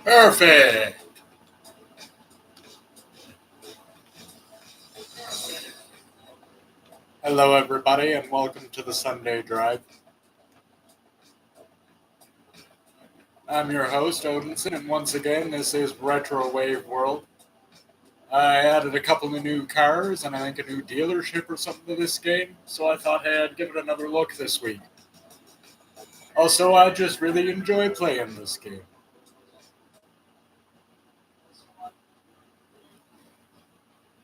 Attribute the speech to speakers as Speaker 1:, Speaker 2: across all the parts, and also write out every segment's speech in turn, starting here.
Speaker 1: Perfect. Hello, everybody, and welcome to the Sunday Drive. I'm your host, Odinson, and once again, this is Retro Wave World. I added a couple of new cars and I think a new dealership or something to this game, so I thought hey, I'd give it another look this week. Also, I just really enjoy playing this game.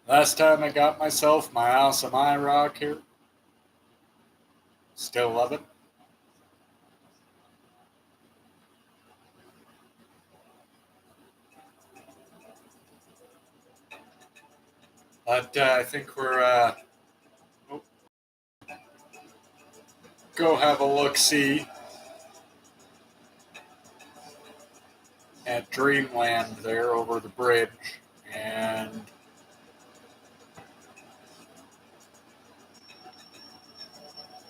Speaker 1: Last time I got myself my awesome IROC here. Still love it. But I think we're oh, go have a look see at Dreamland there over the bridge, and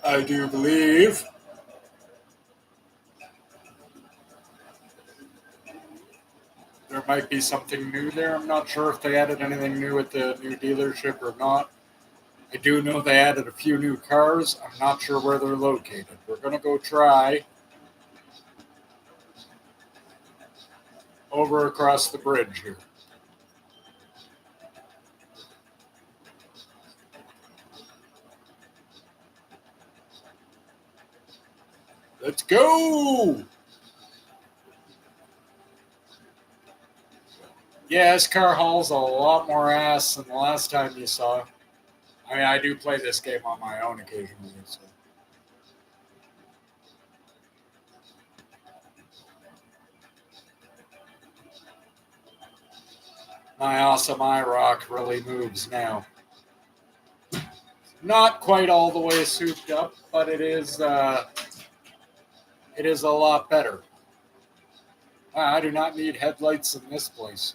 Speaker 1: I do believe there might be something new there. I'm not sure if they added anything new at the new dealership or not. I do know they added a few new cars. I'm not sure where they're located. We're going to go try over across the bridge here. Let's go! Yeah, this car hauls a lot more ass than the last time you saw. I mean, I do play this game on my own occasionally. So. My awesome iRock really moves now. Not quite all the way souped up, but it is a lot better. I do not need headlights in this place.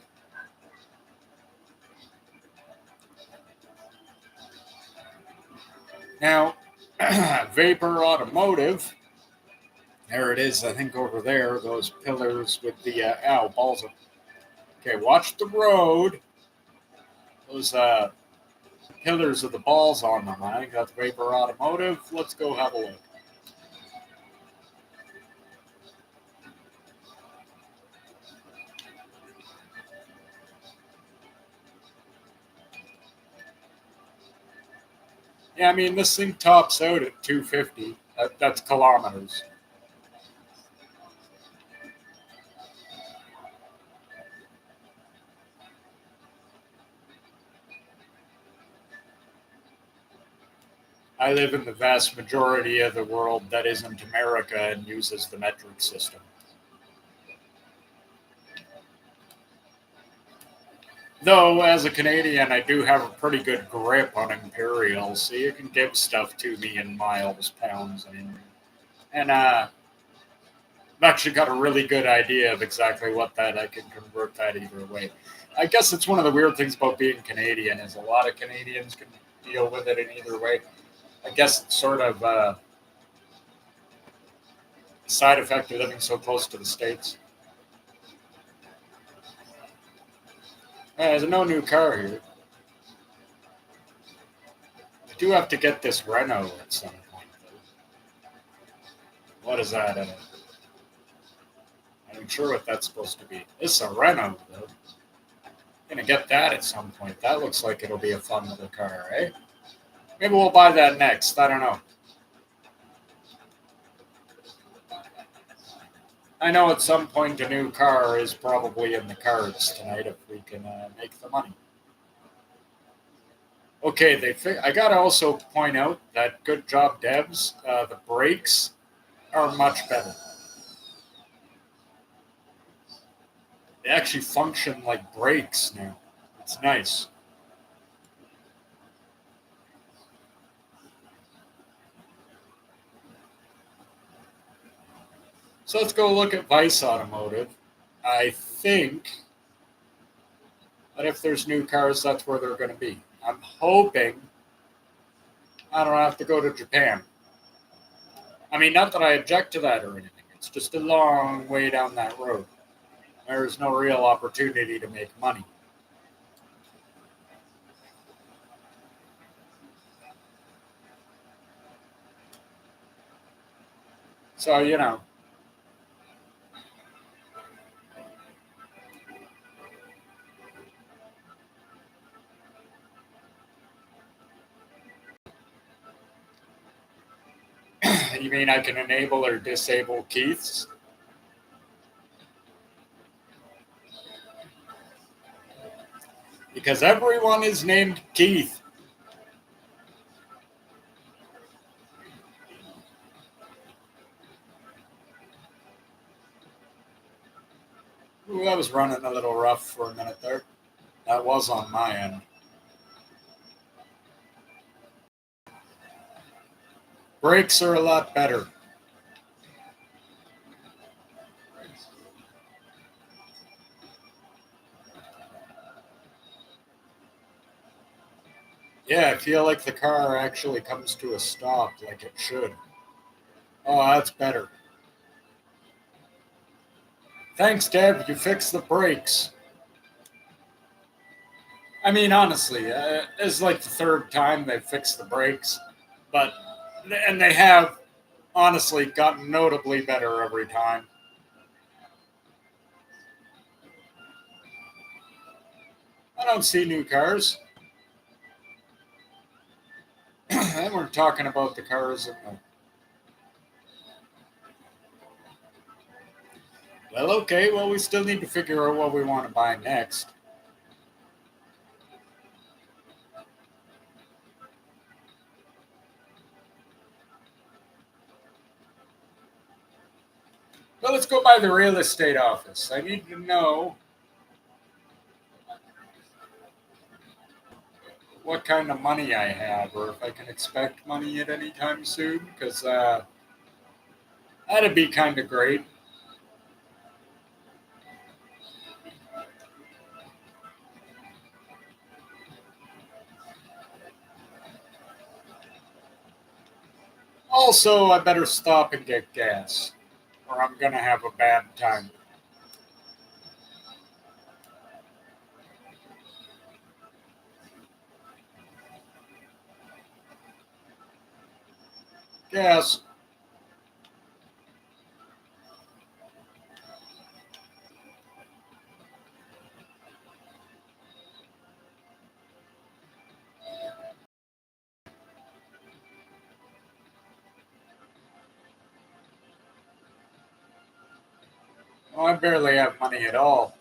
Speaker 1: Now, Vapor Automotive, there it is, I think over there, those pillars with the, balls. Okay, watch the road. Those pillars with the balls on them. I think that's Vapor Automotive. Let's go have a look. Yeah, I mean, this thing tops out at 250. That's kilometers. I live in the vast majority of the world that isn't America and uses the metric system. Though, as a Canadian, I do have a pretty good grip on Imperial, so you can give stuff to me in miles, pounds, and I've actually got a really good idea of exactly what that I can convert that either way. I guess it's one of the weird things about being Canadian is a lot of Canadians can deal with it in either way. I guess it's sort of a side effect of living so close to the states. There's no new car here. I do have to get this Renault at some point, though. What is that? I'm sure what that's supposed to be. This is a Renault, though. Gonna get that at some point. That looks like it'll be a fun little car, eh? Maybe we'll buy that next. I don't know. I know at some point a new car is probably in the cards tonight if we can make the money. Okay, I gotta also point out that good job, devs. The brakes are much better. They actually function like brakes now. It's nice. So let's go look at Vice Automotive. I think that if there's new cars, that's where they're going to be. I'm hoping I don't have to go to Japan. I mean, not that I object to that or anything. It's just a long way down that road. There's no real opportunity to make money. So, you mean I can enable or disable Keiths? Because everyone is named Keith. Ooh, that was running a little rough for a minute there. That was on my end. Brakes are a lot better. Yeah, I feel like the car actually comes to a stop like it should. Oh, that's better. Thanks, Deb. You fixed the brakes. I mean, honestly, it's like the third time they've fixed the brakes, but and they have honestly gotten notably better every time. I don't see new cars. And we're talking about the cars in the. Well, okay. Well, we still need to figure out what we want to buy next. Well, let's go by the real estate office. I need to know what kind of money I have, or if I can expect money at any time soon, because that'd be kind of great. Also, I better stop and get gas, or I'm gonna have a bad time. Gas. Well, I barely have money at all.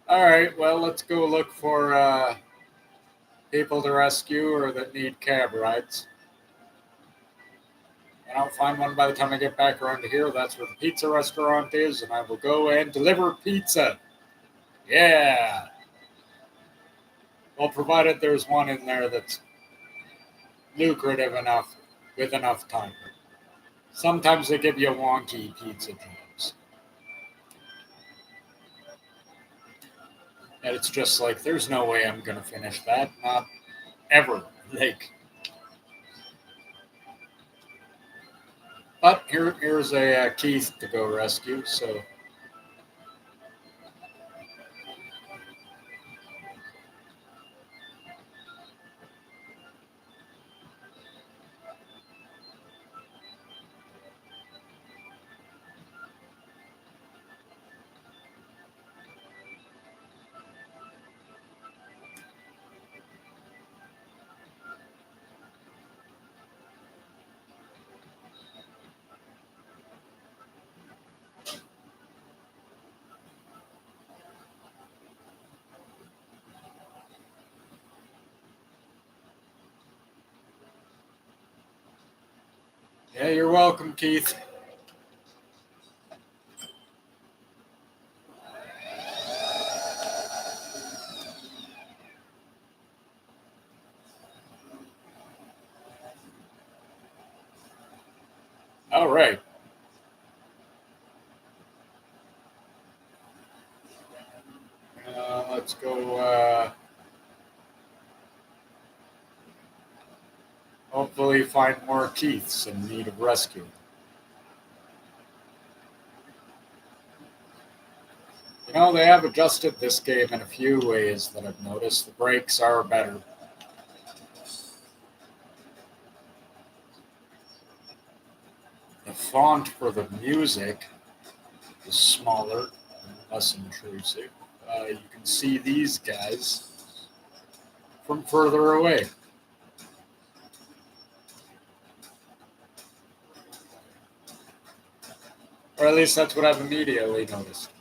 Speaker 1: All right, well, let's go look for people to rescue or that need cab rides. And I'll find one by the time I get back around to here. That's where the pizza restaurant is, and I will go and deliver pizza. Yeah. Well, provided there's one in there that's lucrative enough with enough time. Sometimes they give you wonky pizza jobs. And it's just like, there's no way I'm going to finish that. Not ever. Like, but here's a Keith to go rescue. So, yeah, you're welcome, Keith. All right. Let's go. Oh hopefully find more Keiths in need of rescue. You know, they have adjusted this game in a few ways that I've noticed. The brakes are better. The font for the music is smaller and less intrusive. You can see these guys from further away. Or at least that's what I've immediately noticed.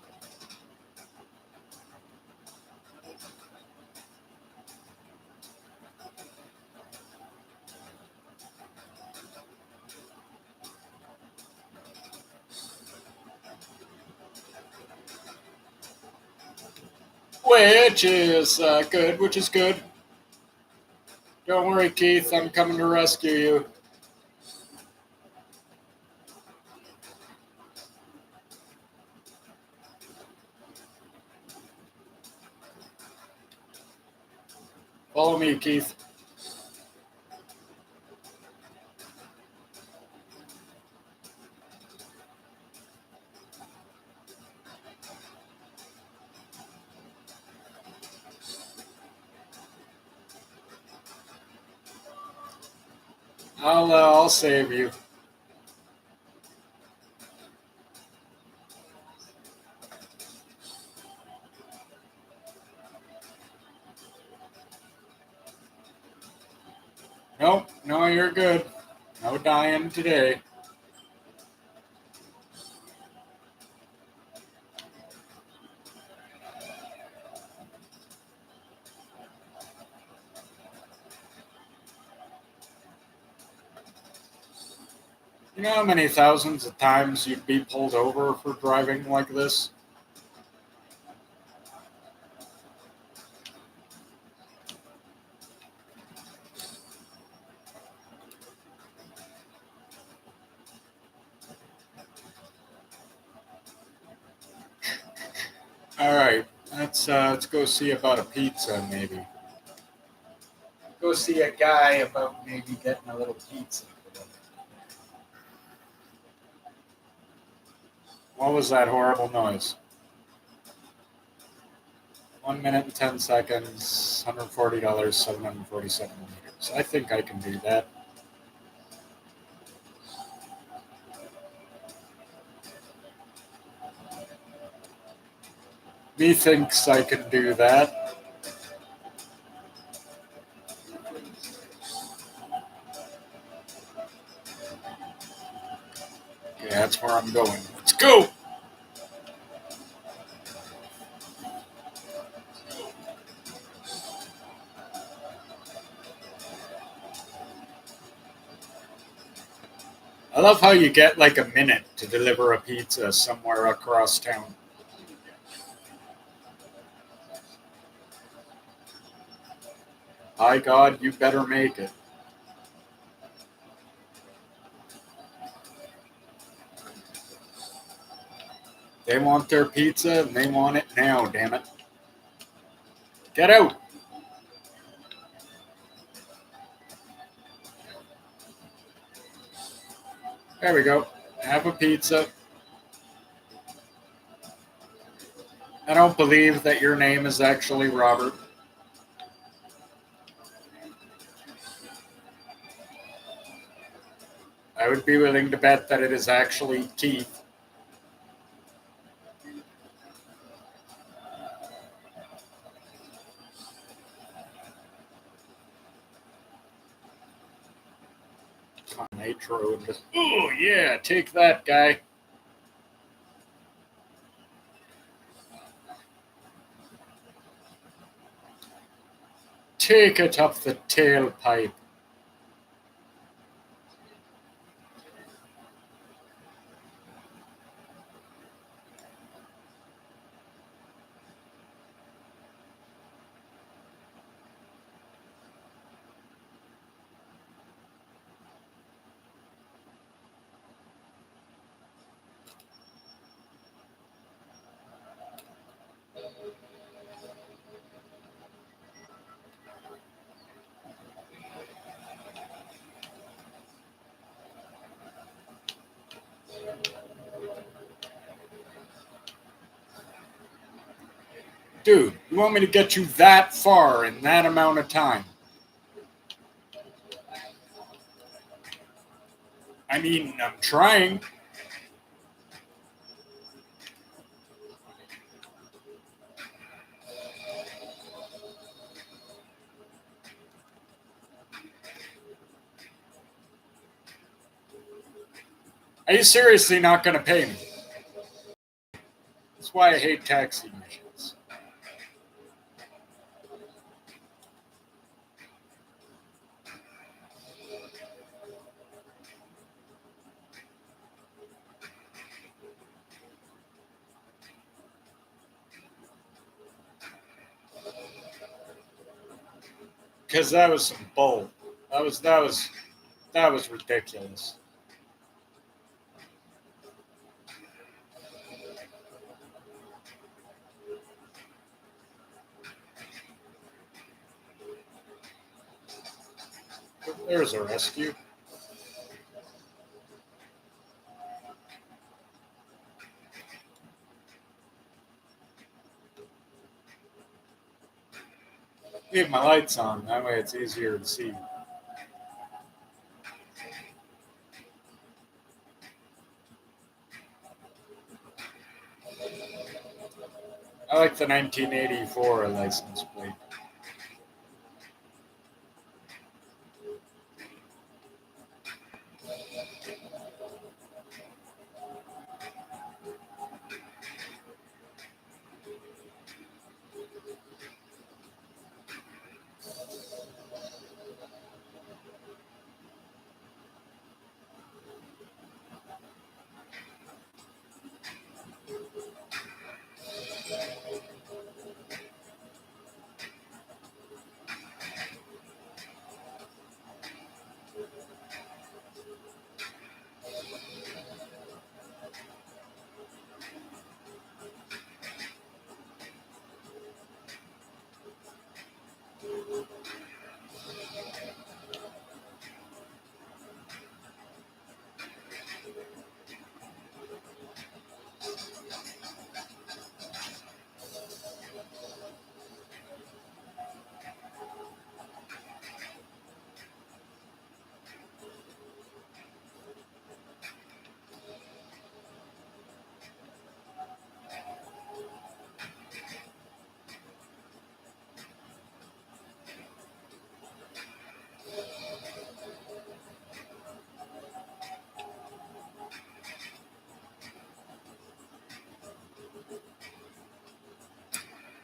Speaker 1: Which is good. Don't worry, Keith, I'm coming to rescue you. Follow me, Keith. I'll save you. Nope, no, you're good. No dying today. You know how many thousands of times you'd be pulled over for driving like this? All right, let's go see about a pizza, maybe. Go see a guy about maybe getting a little pizza. What was that horrible noise? 1 minute and 10 seconds, $140, 747 meters. I think I can do that. Methinks I can do that. Okay, that's where I'm going. Let's go! I love how you get like a minute to deliver a pizza somewhere across town. By God, you better make it. They want their pizza and they want it now, damn it. Get out! There we go. Have a pizza. I don't believe that your name is actually Robert. I would be willing to bet that it is actually Keith. On Nitro and just, oh yeah, take that, guy. Take it up the tailpipe. Dude, you want me to get you that far in that amount of time? I mean, I'm trying. Are you seriously not going to pay me? That's why I hate taxi missions. Because that was some bull. That was ridiculous. There's a rescue. Leave my lights on. That way it's easier to see. I like the 1984 license plate.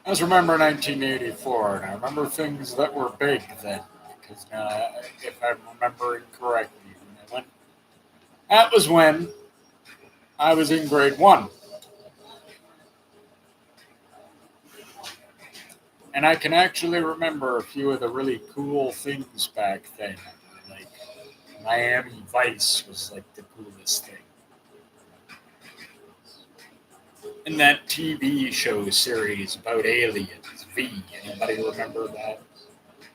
Speaker 1: I just remember 1984, and I remember things that were big then. Because if I'm remembering correctly, that was when I was in grade one. And I can actually remember a few of the really cool things back then. Like Miami Vice was like the coolest thing. And that TV show series about aliens, V. Anybody remember that?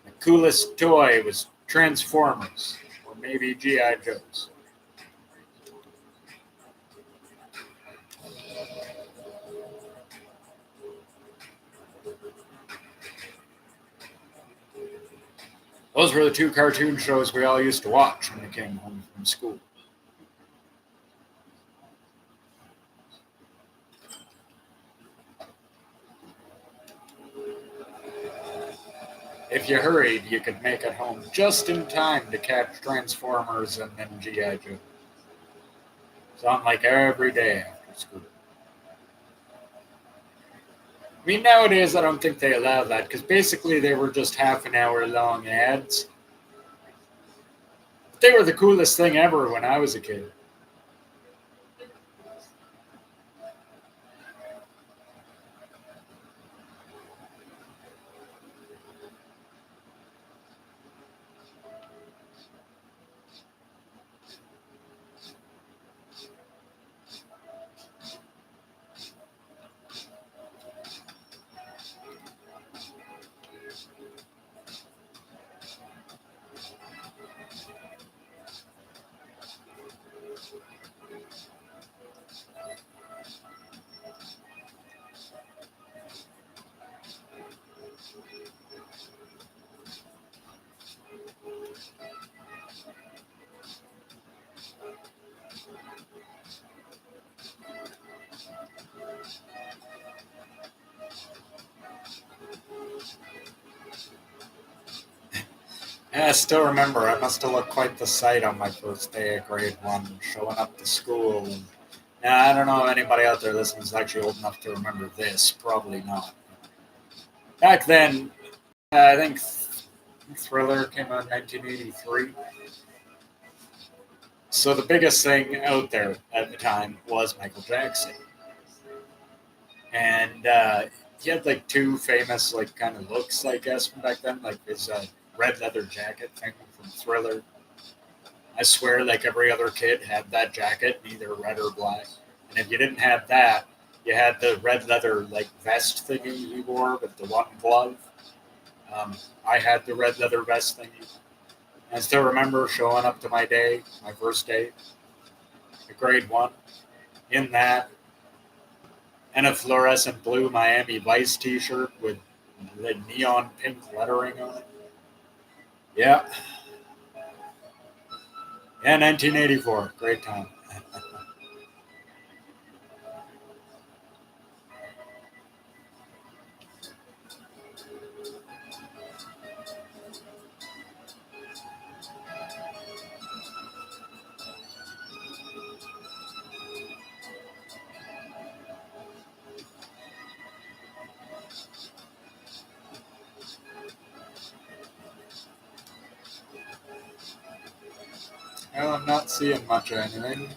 Speaker 1: The coolest toy was Transformers, or maybe G.I. Joes. Those were the two cartoon shows we all used to watch when we came home from school. If you hurried, you could make it home just in time to catch Transformers and then G.I. Joe. So I'm like every day after school. I mean, nowadays I don't think they allow that because basically they were just half an hour long ads. But they were the coolest thing ever when I was a kid. Yeah, I still remember. I must have looked quite the sight on my first day of grade one, showing up to school. And now, I don't know if anybody out there listening is actually old enough to remember this. Probably not. Back then, I think Thriller came out in 1983. So the biggest thing out there at the time was Michael Jackson. And he had like two famous, like, kind of looks, I guess, from back then, like his red leather jacket thing from Thriller. I swear, like every other kid had that jacket, either red or black. And if you didn't have that, you had the red leather like vest thingy he wore with the one glove. Um, I had the red leather vest thingy. I still remember showing up to my first day, grade one, in that, and a fluorescent blue Miami Vice T-shirt with the neon pink lettering on it. Yeah, yeah, 1984, great time. Well, I'm not seeing much of anything.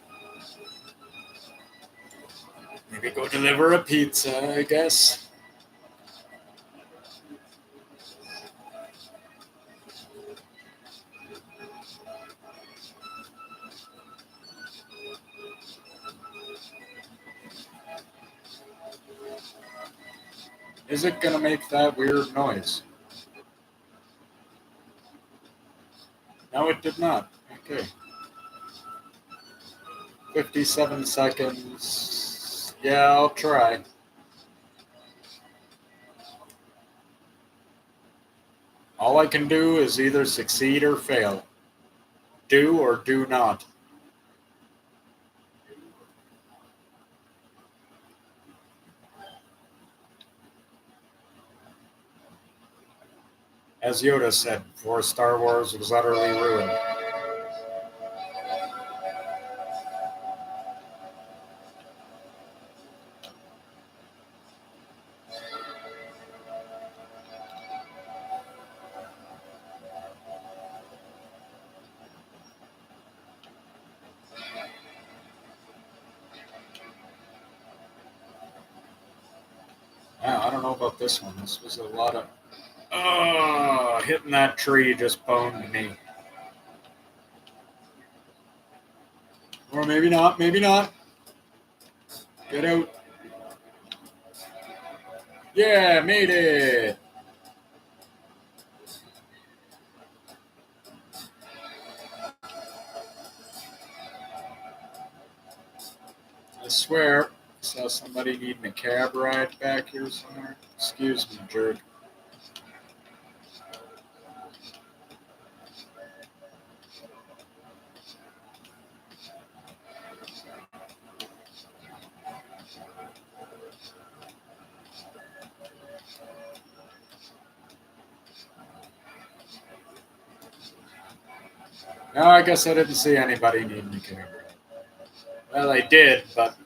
Speaker 1: Maybe go deliver a pizza, I guess. Is it gonna make that weird noise? No, it did not. Okay. 57 seconds. Yeah, I'll try. All I can do is either succeed or fail. Do or do not. As Yoda said before Star Wars was utterly ruined. Yeah, I don't know about this one. This was a lot of. Oh, hitting that tree just boned me. Or maybe not, maybe not. Get out. Yeah, made it. I swear, I saw somebody needing a cab ride back here somewhere. Excuse me, jerk. No, I guess I didn't see anybody needing a cab ride. Well, I did, but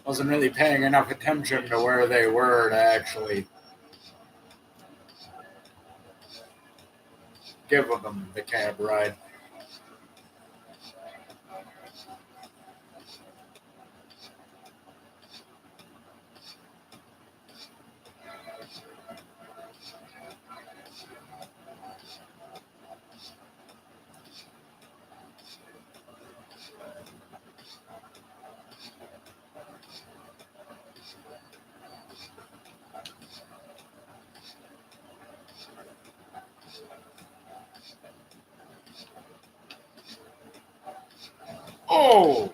Speaker 1: wasn't really paying enough attention to where they were to actually give them the cab ride. Oh!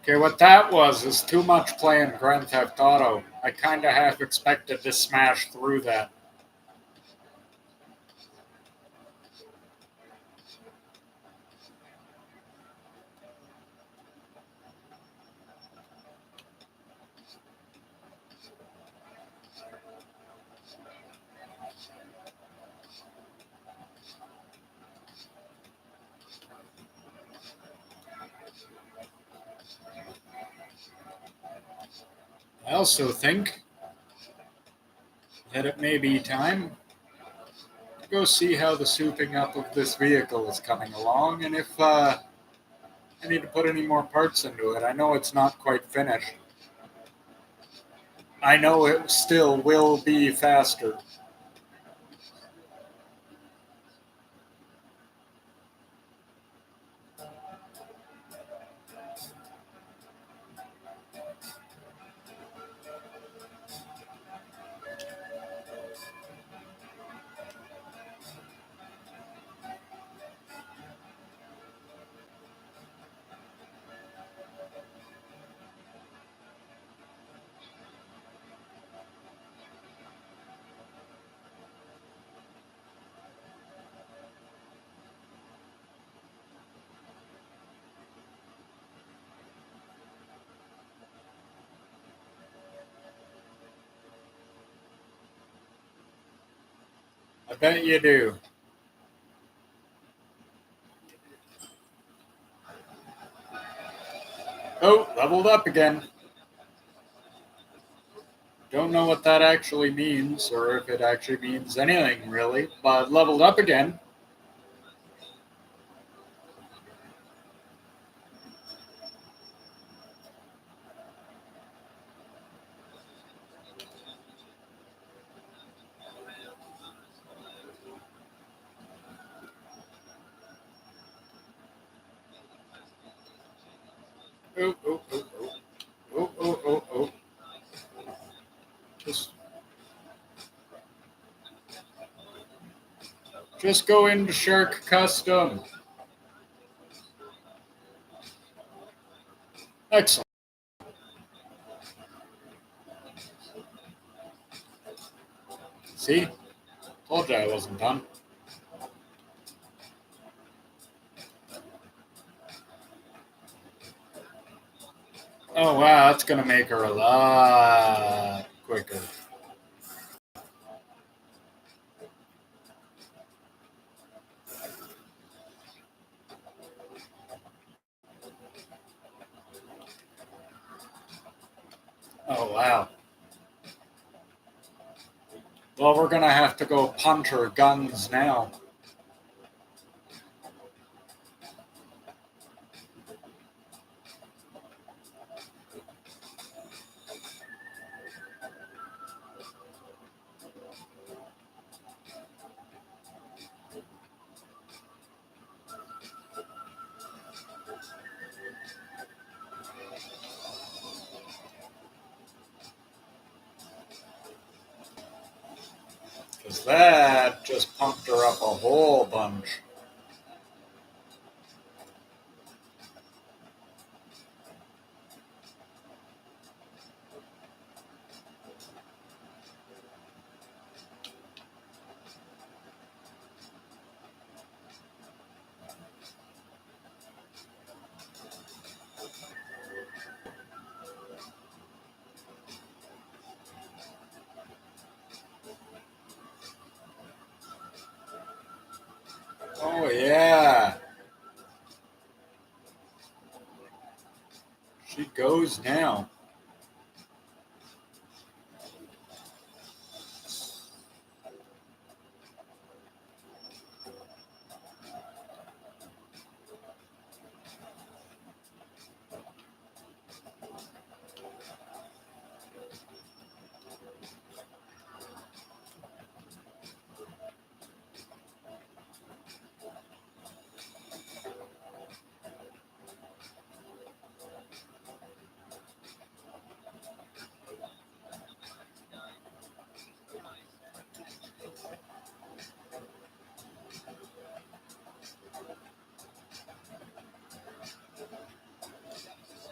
Speaker 1: Okay, what that was is too much playing Grand Theft Auto. I kind of half expected to smash through that. I also think that it may be time to go see how the souping up of this vehicle is coming along, and if I need to put any more parts into it. I know it's not quite finished. I know it still will be faster. I bet you do. Oh, leveled up again. Don't know what that actually means, or if it actually means anything really, but leveled up again. Oh, oh, oh, oh. Oh, oh, oh, oh. Just, just go into Shark Custom. Excellent. See? Told you I wasn't done. Oh, wow, that's going to make her a lot quicker. Oh, wow. Well, we're going to have to go punch her guns now. Because that just pumped her up a whole bunch. Oh, yeah. She goes now.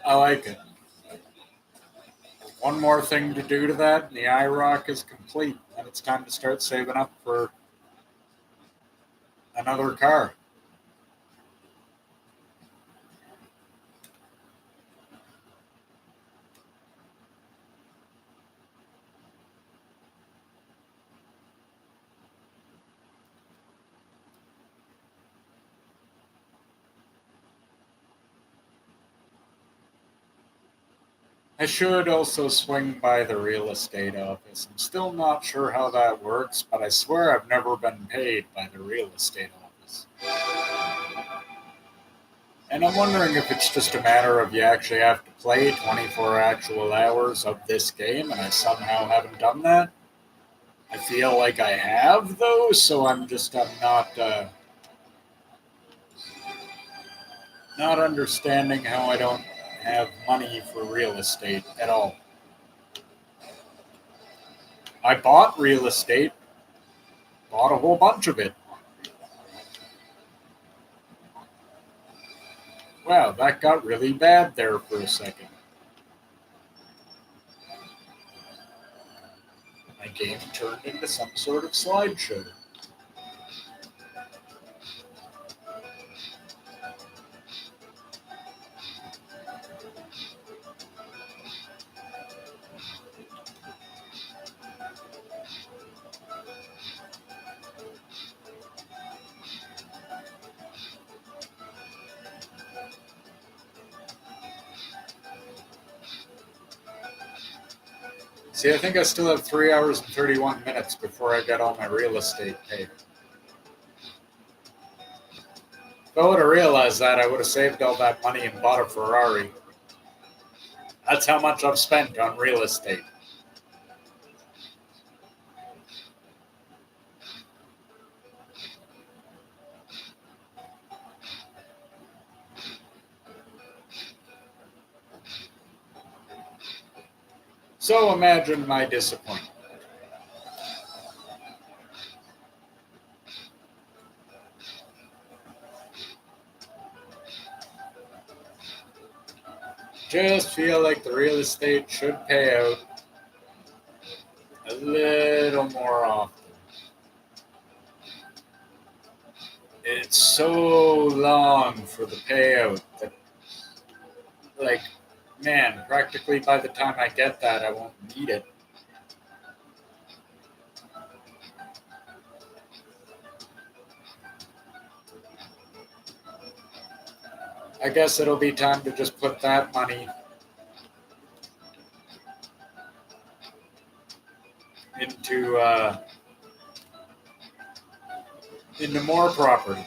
Speaker 1: I like it. One more thing to do to that, and the IROC is complete. And it's time to start saving up for another car. I should also swing by the real estate office. I'm still not sure how that works, but I swear I've never been paid by the real estate office. And I'm wondering if it's just a matter of you actually have to play 24 actual hours of this game, and I somehow haven't done that. I feel like I have, though, so I'm not understanding how I don't have money for real estate at all. I bought real estate, bought a whole bunch of it. Wow, that got really bad there for a second. My game turned into some sort of slideshow. See, I think I still have 3 hours and 31 minutes before I get all my real estate paid. If I would have realized that, I would have saved all that money and bought a Ferrari. That's how much I've spent on real estate. So imagine my disappointment. Just feel like the real estate should pay out a little more often. It's so long for the payout that, like, man, practically by the time I get that, I won't need it. I guess it'll be time to just put that money into more property.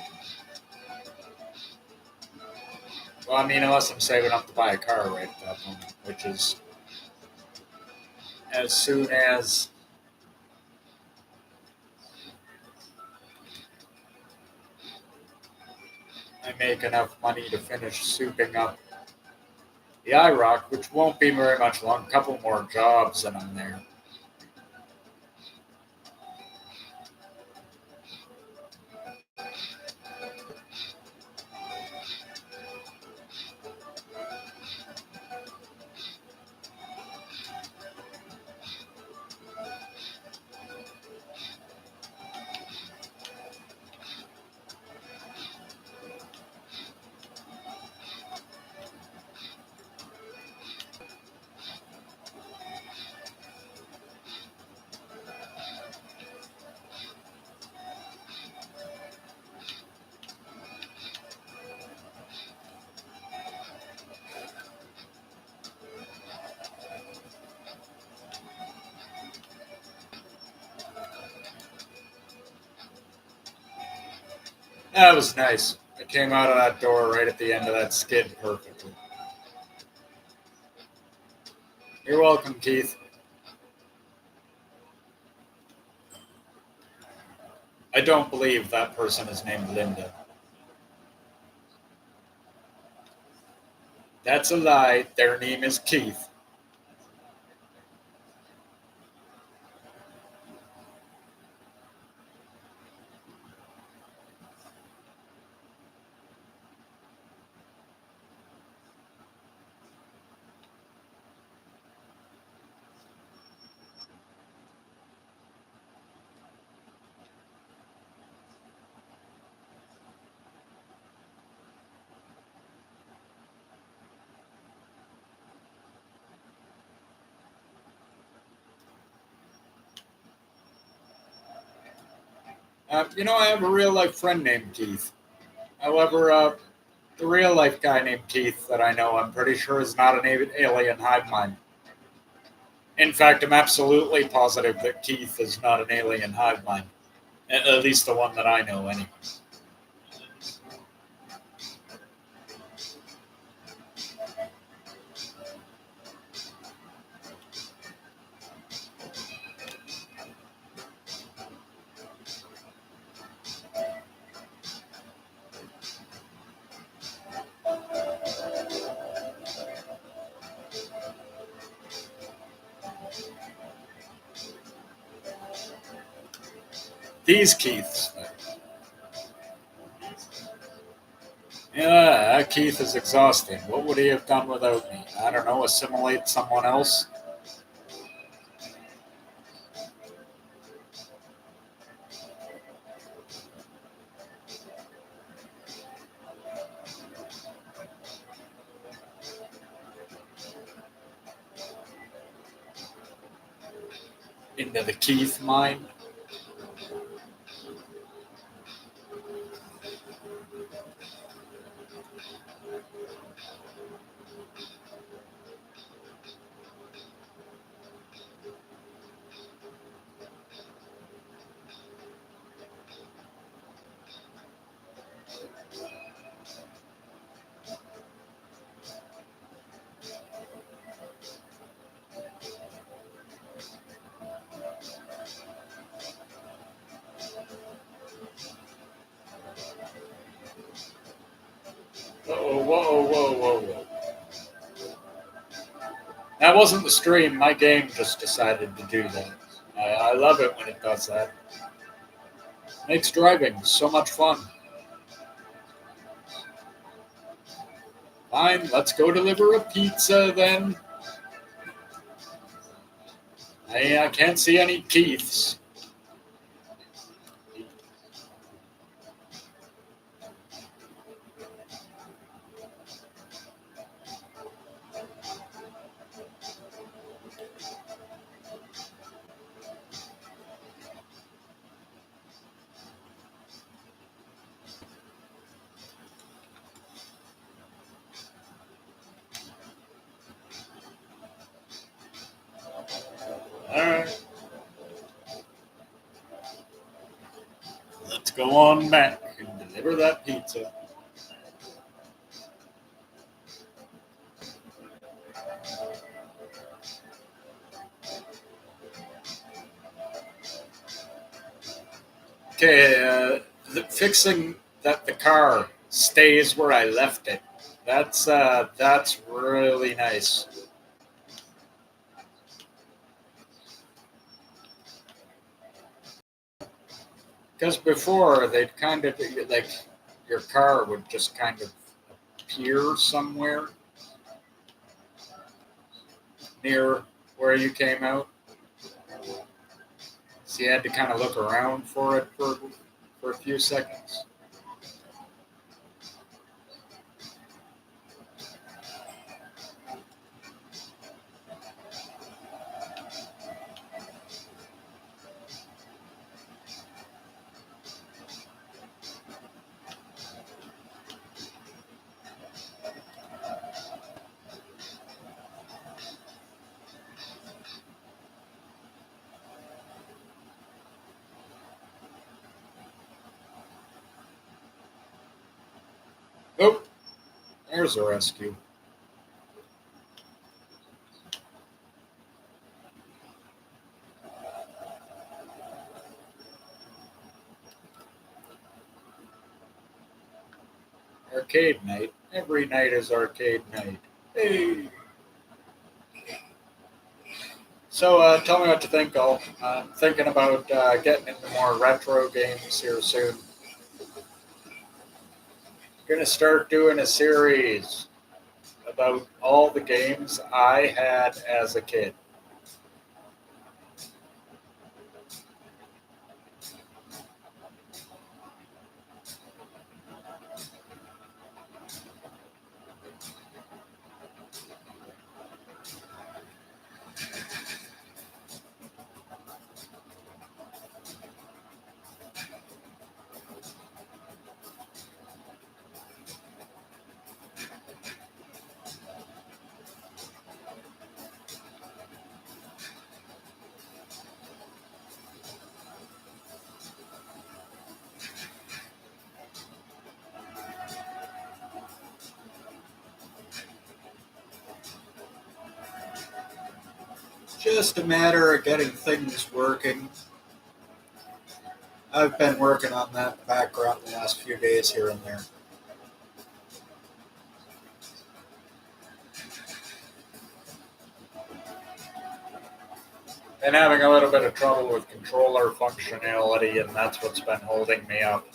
Speaker 1: Well, I mean, unless I'm saving up to buy a car right at that moment, which is as soon as I make enough money to finish souping up the IROC, which won't be very much long. A couple more jobs and I'm there. That was nice. I came out of that door right at the end of that skid perfectly. You're welcome, Keith. I don't believe that person is named Linda. That's a lie. Their name is Keith. I have a real life friend named Keith. However, the real life guy named Keith that I know, I'm pretty sure is not an alien hive mind. In fact, I'm absolutely positive that Keith is not an alien hive mind. At least the one that I know, anyway. These Keiths. Yeah, that Keith is exhausting. What would he have done without me? I don't know, assimilate someone else? Into the Keith mind? Whoa, whoa, whoa, whoa, whoa. That wasn't the stream. My game just decided to do that. I love it when it does that. Makes driving so much fun. Fine, let's go deliver a pizza then. I can't see any Keiths. Alright, let's go on back and deliver that pizza. Okay, fixing that the car stays where I left it. That's really nice. Because before they'd kind of like your car would just kind of appear somewhere near where you came out. So you had to kind of look around for it for a few seconds. Oh, there's a rescue. Arcade night. Every night is arcade night. Hey. So tell me what to think, Al. I'm thinking about getting into more retro games here soon. Gonna start doing a series about all the games I had as a kid.
Speaker 2: just a matter of getting things working. I've been working on that in the background the last few days here and there.
Speaker 1: Been having a little bit of trouble with controller functionality, and that's what's been holding me up.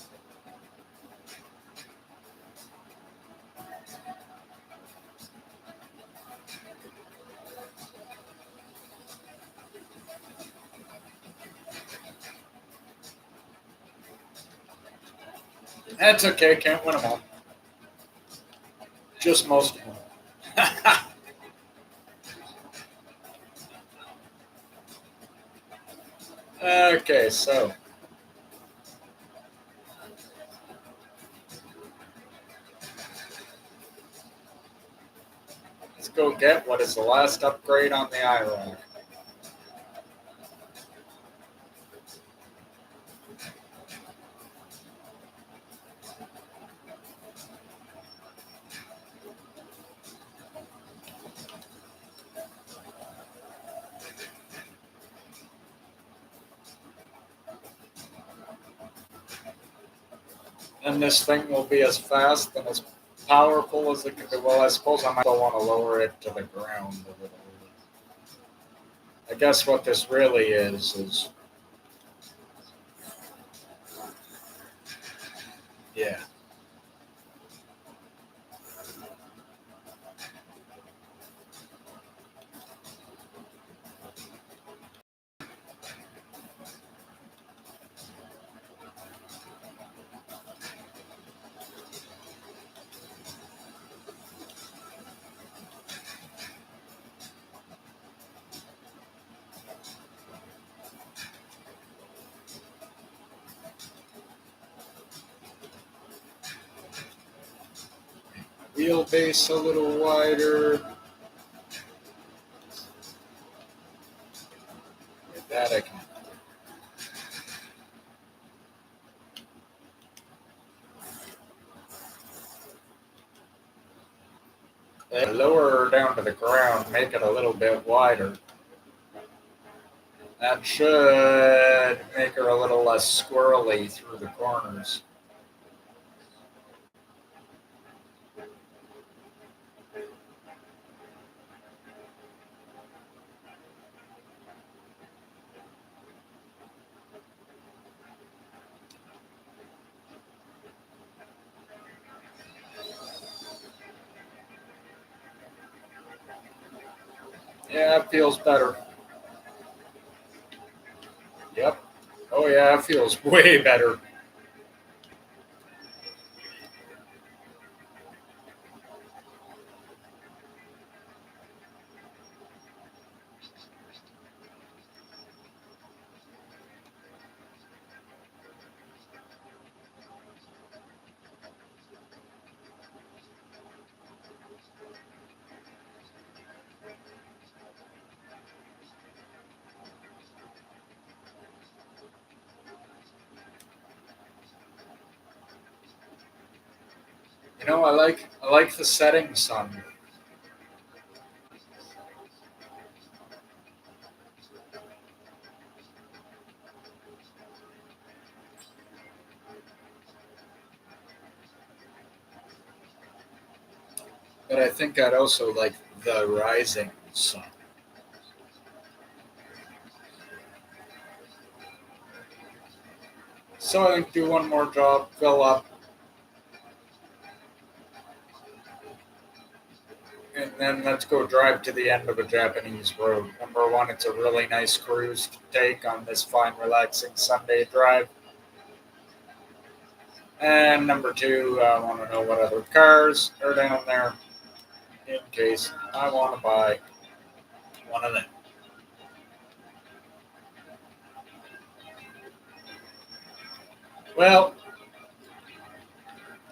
Speaker 1: That's okay, can't win them all. Just most of them. Okay, so let's go get what is the last upgrade on the IROC. And this thing will be as fast and as powerful as it can be. Well, I suppose I might want to lower it to the ground a little. I guess what this really is yeah. Wheelbase a little wider. With that I can. Lower her down to the ground, make it a little bit wider. That should make her a little less squirrely through the corners. Yeah, it feels better. Yep. Oh yeah, it feels way better. You know, I like the setting sun. But I think I'd also like the rising sun. So I think do one more job, fill up, and then let's go drive to the end of a Japanese road. Number one, it's a really nice cruise to take on this fine, relaxing Sunday drive. And number two, I want to know what other cars are down there in case I want to buy one of them. Well,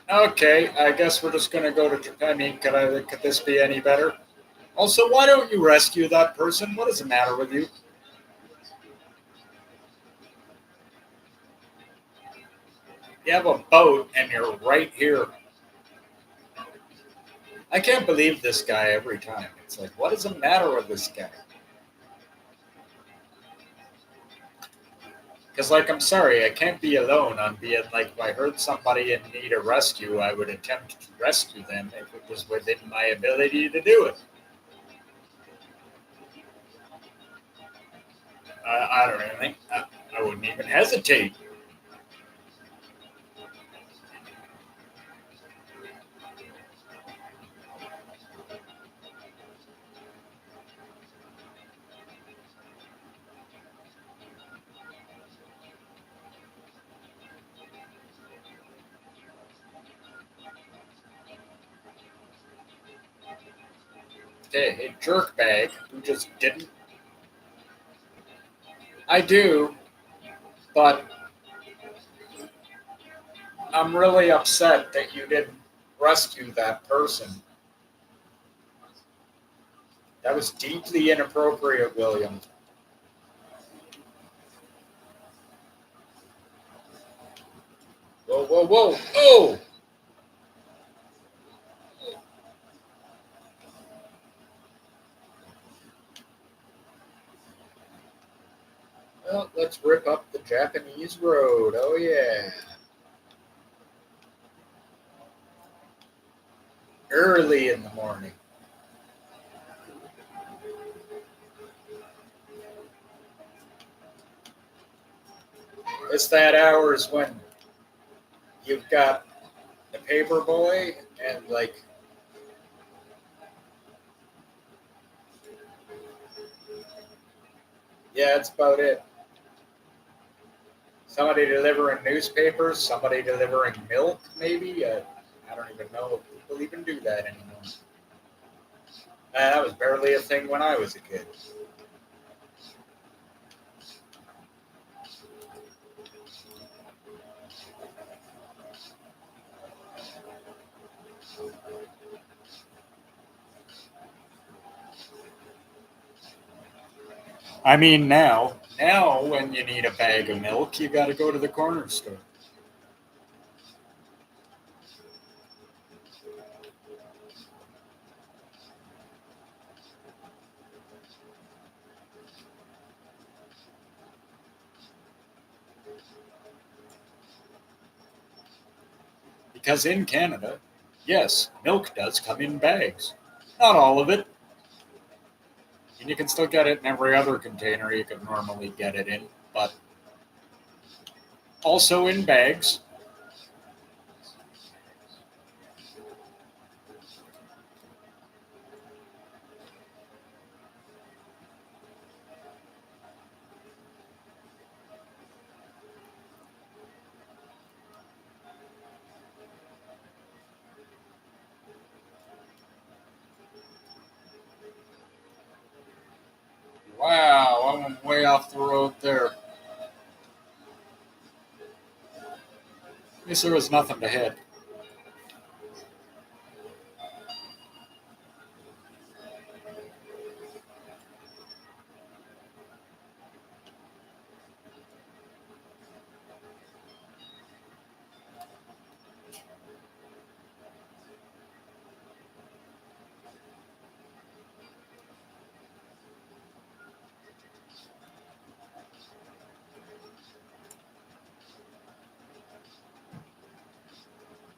Speaker 1: okay, I guess we're just going to go to Japan. I mean, could this be any better? Also, why don't you rescue that person? What is the matter with you? You have a boat and you're right here. I can't believe this guy every time. It's like, what is the matter with this guy? Because, like, I'm sorry, I can't be alone on being like, if I heard somebody in need of rescue, I would attempt to rescue them if it was within my ability to do it. I don't even think I wouldn't even hesitate. Hey, jerkbag who just didn't. I do, but I'm really upset that you didn't rescue that person. That was deeply inappropriate, William. Whoa, whoa, whoa, oh! Well, let's rip up the Japanese road. Oh, yeah. Early in the morning. It's that hours when you've got the paper boy and, like, yeah, that's about it. Somebody delivering newspapers, somebody delivering milk, maybe. I don't even know if people even do that anymore. That was barely a thing when I was a kid. I mean, now when you need a bag of milk, you got to go to the corner store. Because in Canada, yes, milk does come in bags. Not all of it. And you can still get it in every other container you could normally get it in, but also in bags. Wow, I'm way off the road there. At least there was nothing to hit.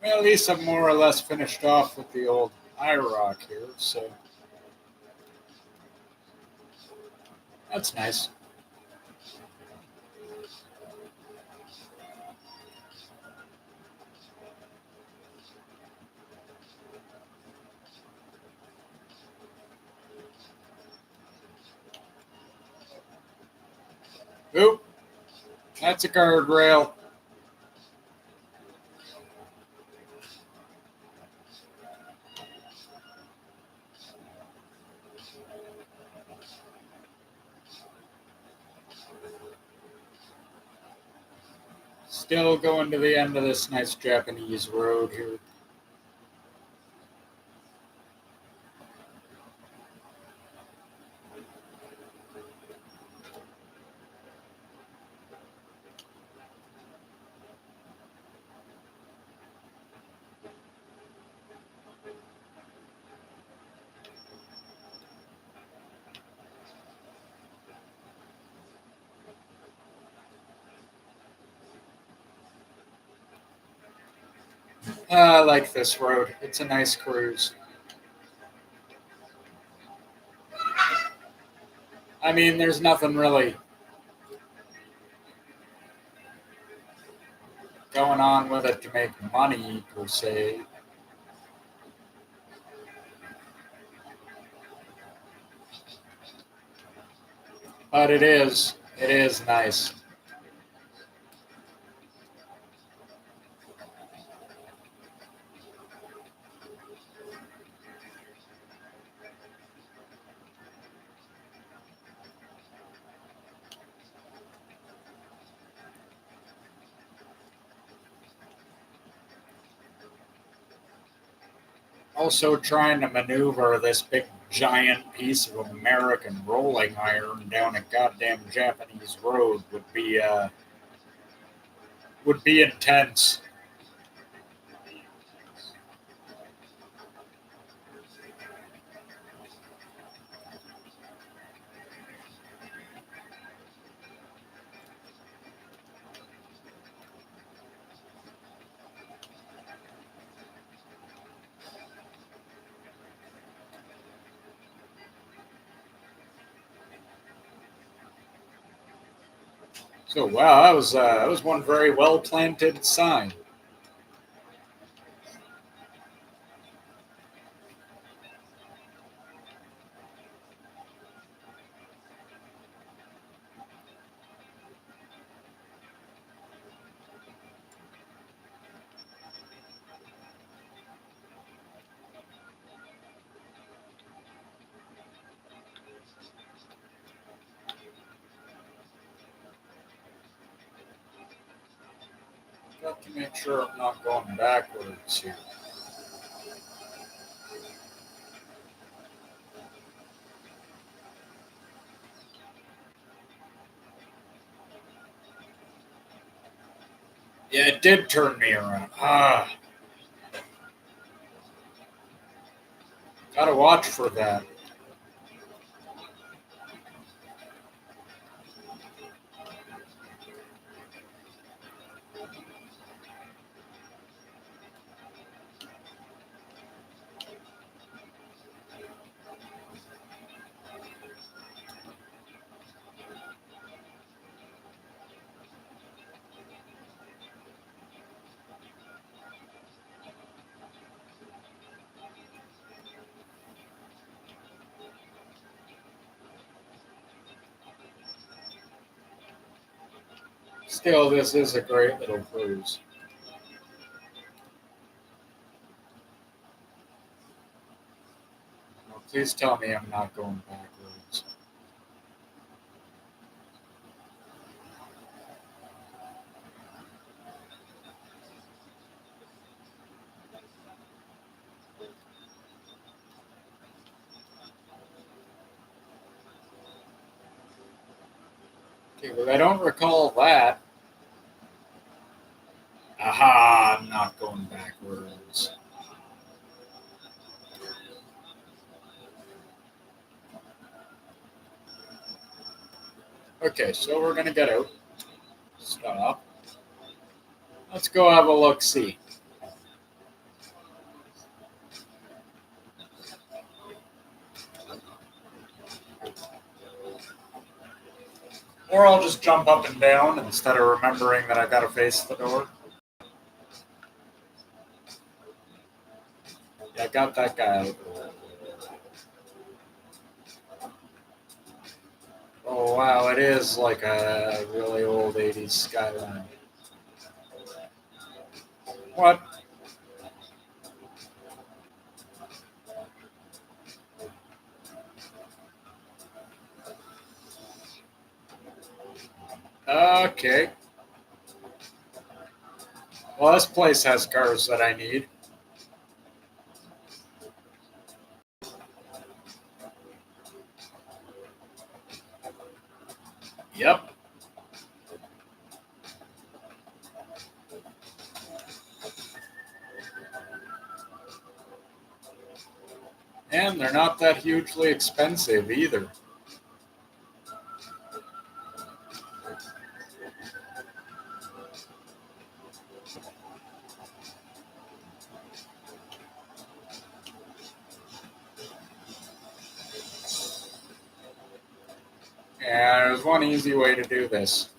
Speaker 1: Well, at least I'm more or less finished off with the old IROC here, so that's nice. Oop, that's a guardrail. Still going to the end of this nice Japanese road here. I like this road. It's a nice cruise. I mean, there's nothing really going on with it to make money per se. But it is nice. Also, trying to maneuver this big giant piece of American rolling iron down a goddamn Japanese road would be intense. So wow, that was one very well planted sign. Got to make sure I'm not going backwards here. Yeah, it did turn me around. Gotta watch for that. Still, this is a great little cruise. Well, please tell me I'm not going backwards. Okay, but I don't recall that. Aha, I'm not going backwards. Okay, so we're gonna get out. Stop. Let's go have a look see. Or I'll just jump up and down instead of remembering that I gotta face the door. Yeah, I got that guy out. Oh wow, it is like a really old 80s skyline. What? Okay. Well, this place has cars that I need. Yep. And they're not that hugely expensive either. There's one easy way to do this.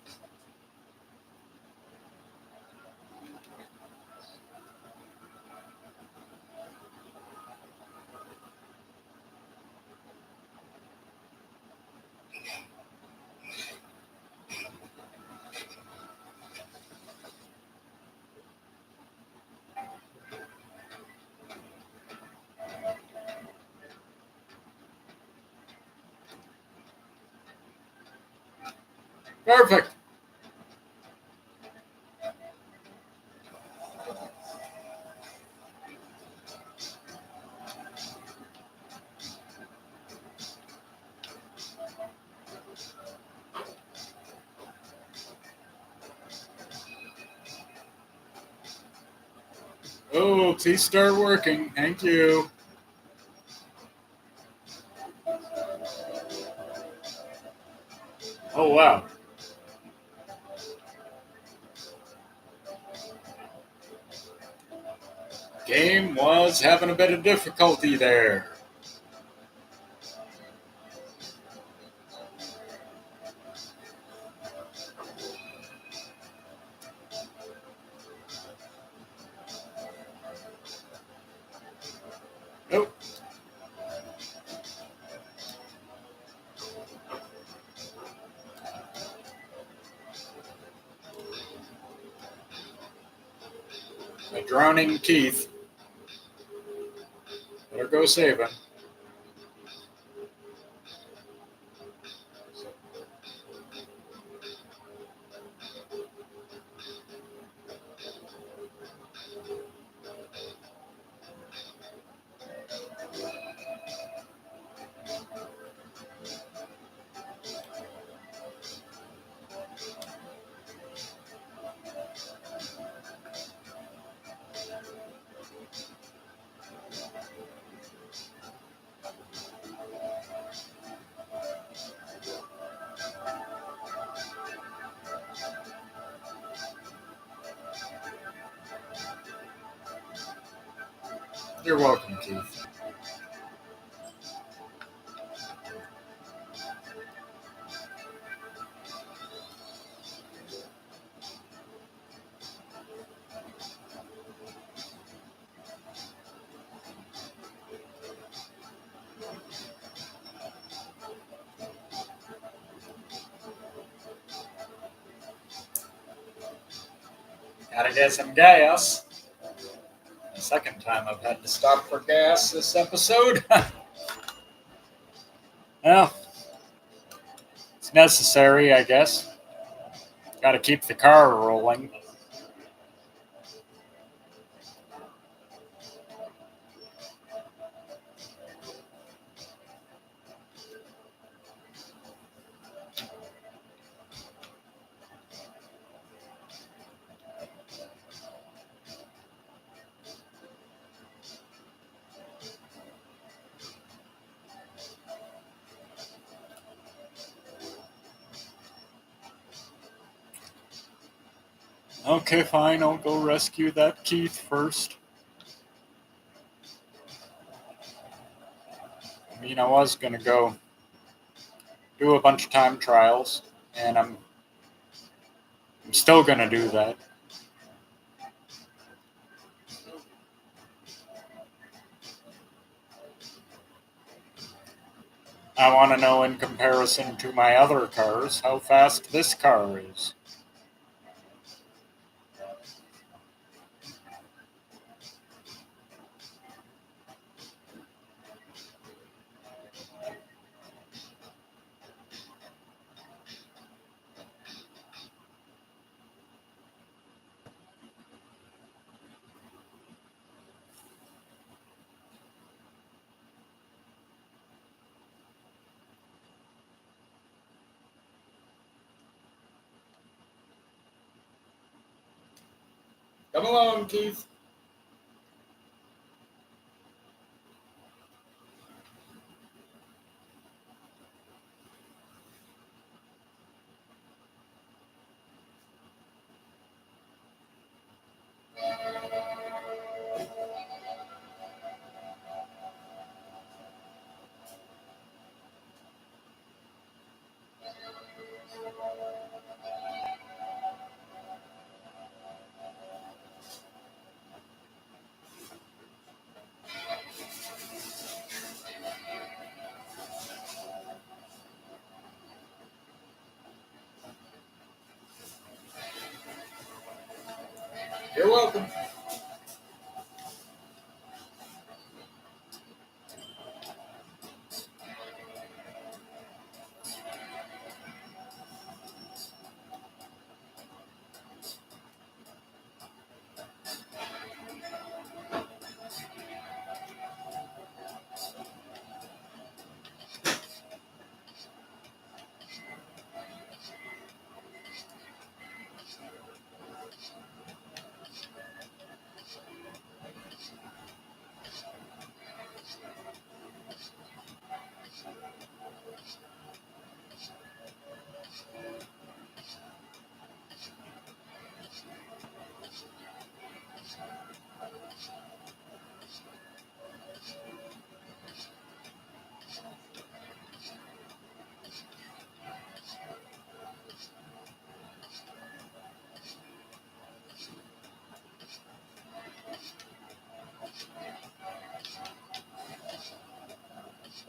Speaker 1: Perfect. Oh, please start working. Thank you. Oh, wow. Game was having a bit of difficulty there. Nope. A drowning Keith. Better go save him. You're welcome, Keith. Gotta get some gas. The second time I've had to stop for gas this episode. Well, it's necessary, I guess. Gotta keep the car rolling. Okay, fine, I'll go rescue that Keith first. I mean, I was gonna go do a bunch of time trials, and I'm still gonna do that. I want to know, in comparison to my other cars, how fast this car is. Come along, Keith.
Speaker 2: You're welcome.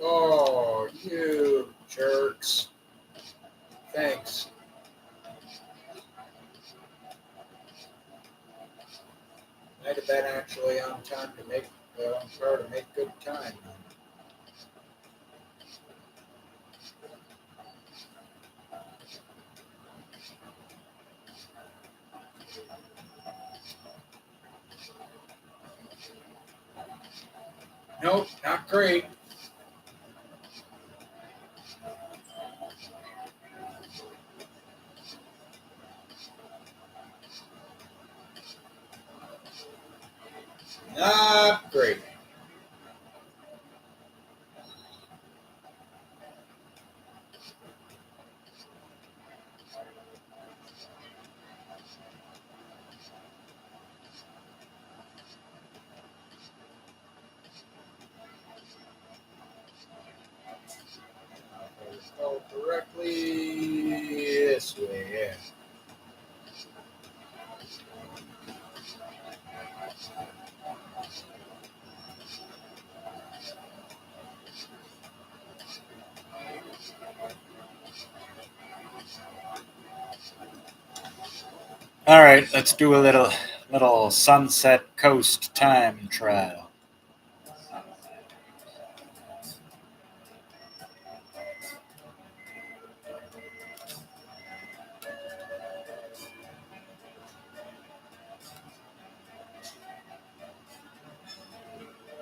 Speaker 2: Oh, you jerks. Thanks. Might have been actually on time to make, on par to make good time. Nope, not great. Not great. If I recall correctly, this way, yeah.
Speaker 1: All right, let's do a little Sunset Coast time trial.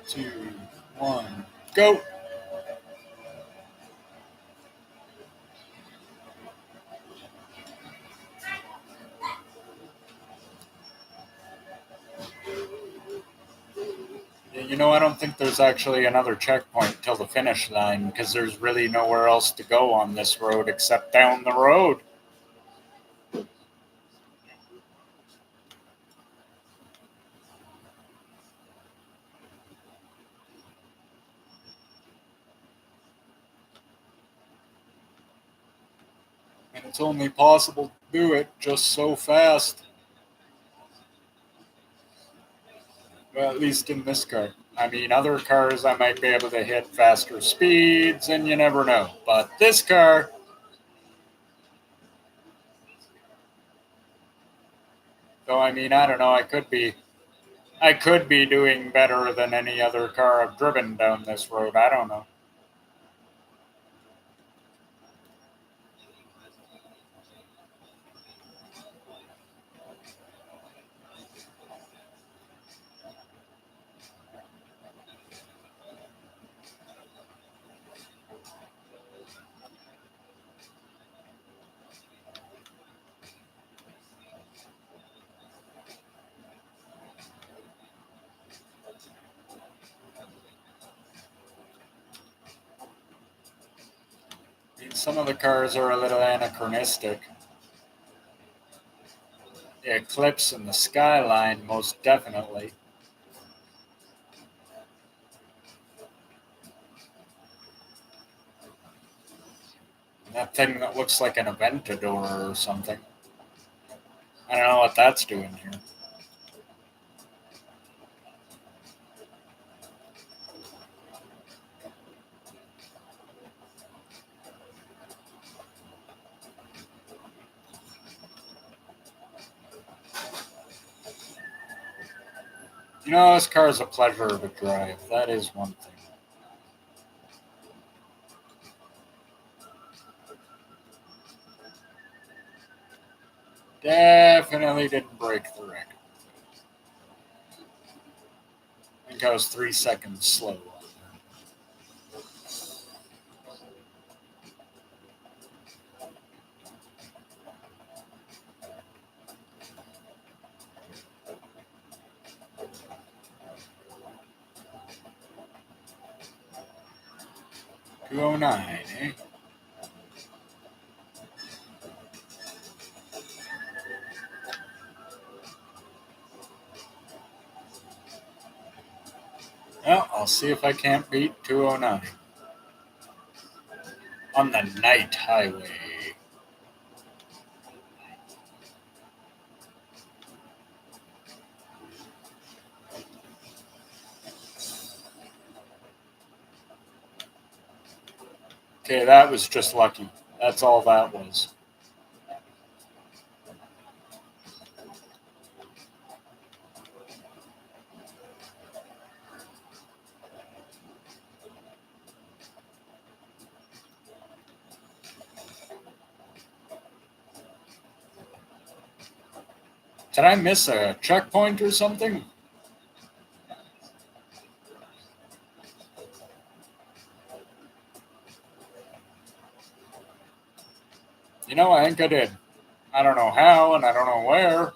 Speaker 1: Two, one, go. You know, I don't think there's actually another checkpoint till the finish line because there's really nowhere else to go on this road except down the road. And it's only possible to do it just so fast. Well, at least in this car. I mean, other cars I might be able to hit faster speeds, and you never know. But this car, though, I mean, I don't know. I could be doing better than any other car I've driven down this road. I don't know. I mean, some of the cars are a little anachronistic. The Eclipse and the Skyline, most definitely. And that thing that looks like an Aventador or something. I don't know what that's doing here. You know, this car is a pleasure to drive. That is one thing. Definitely didn't break the record. I think I was 3 seconds slow. 209, eh? Well, I'll see if I can't beat 209 on the night highway. Okay, that was just lucky. That's all that was. Did I miss a checkpoint or something? You know, I think I did. I don't know how, and I don't know where.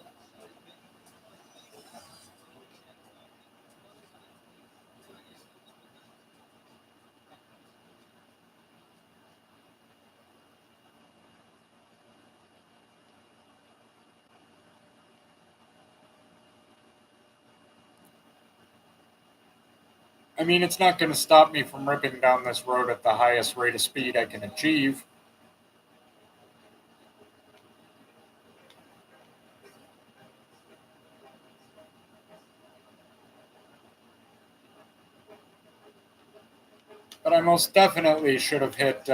Speaker 1: I mean, it's not going to stop me from ripping down this road at the highest rate of speed I can achieve. But I most definitely should have hit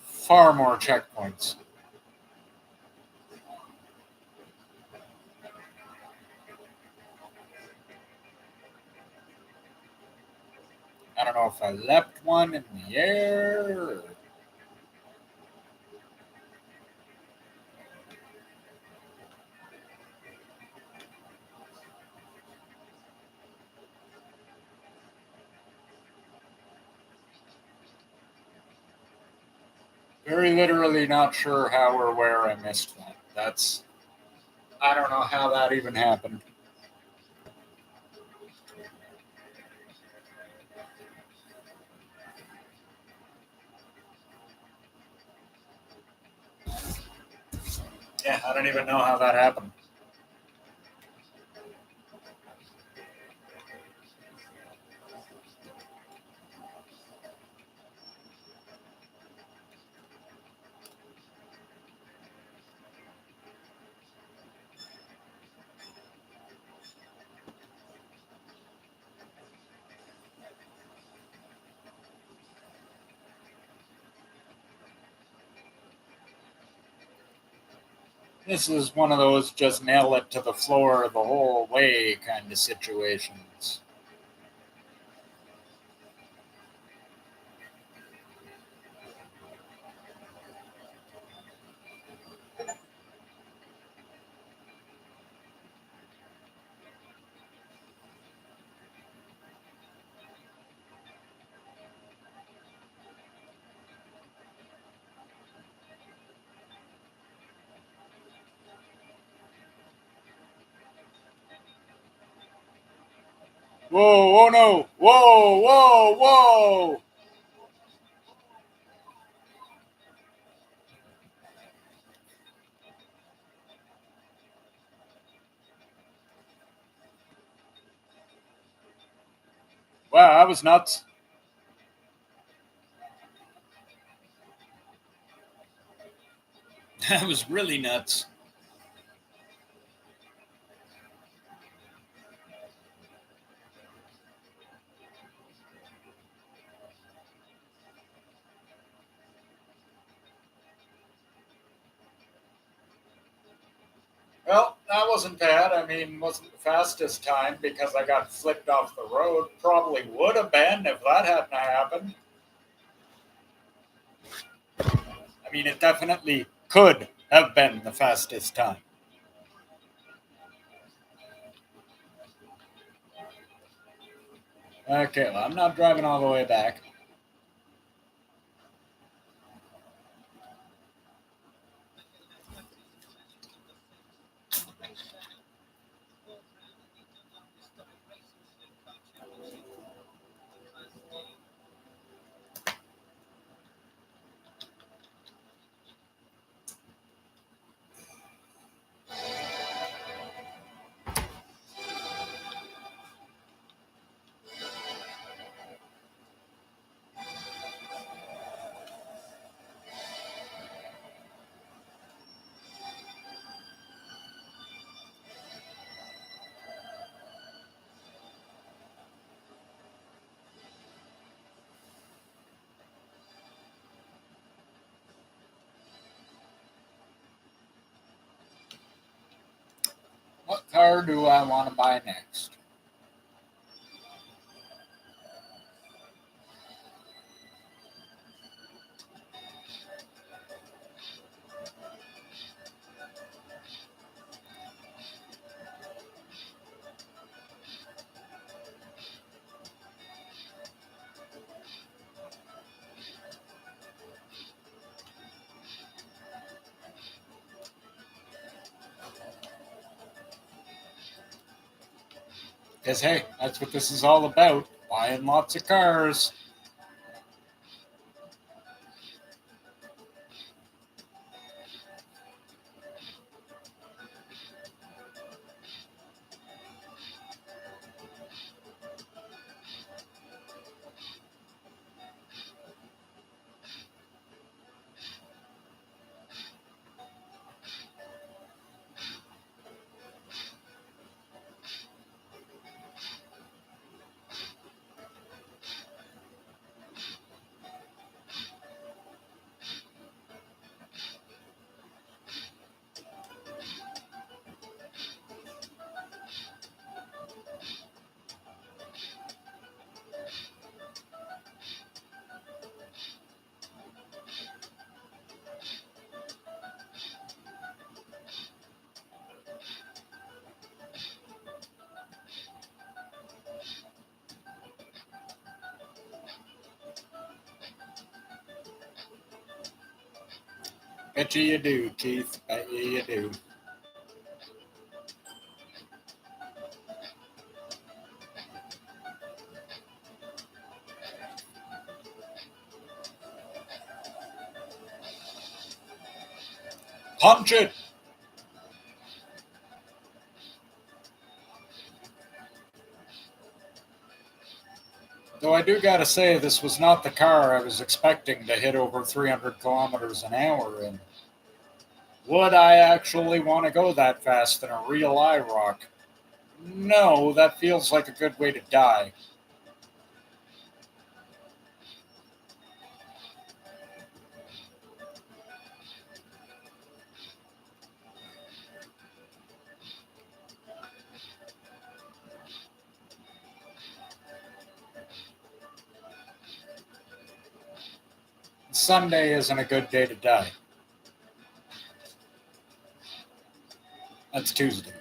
Speaker 1: far more checkpoints. I don't know if I leapt one in the air. Or... Very literally not sure how or where I missed that. I don't know how that even happened. Yeah, I don't even know how that happened. This is one of those just nail it to the floor the whole way kind of situations. Whoa, oh no! Whoa, whoa, whoa! Wow, that was nuts. That was really nuts. Well, that wasn't bad. I mean, wasn't the fastest time because I got flipped off the road. Probably would have been if that hadn't happened. I mean, it definitely could have been the fastest time. Okay, well, I'm not driving all the way back. What car do I want to buy next? Because, hey, that's what this is all about, buying lots of cars. Bet you do, Keith. Bet you do. Punch it! Though I do gotta say, this was not the car I was expecting to hit over 300 kilometers an hour in. Would I actually want to go that fast in a real IROC? No, that feels like a good way to die. Sunday isn't a good day to die. That's Tuesday.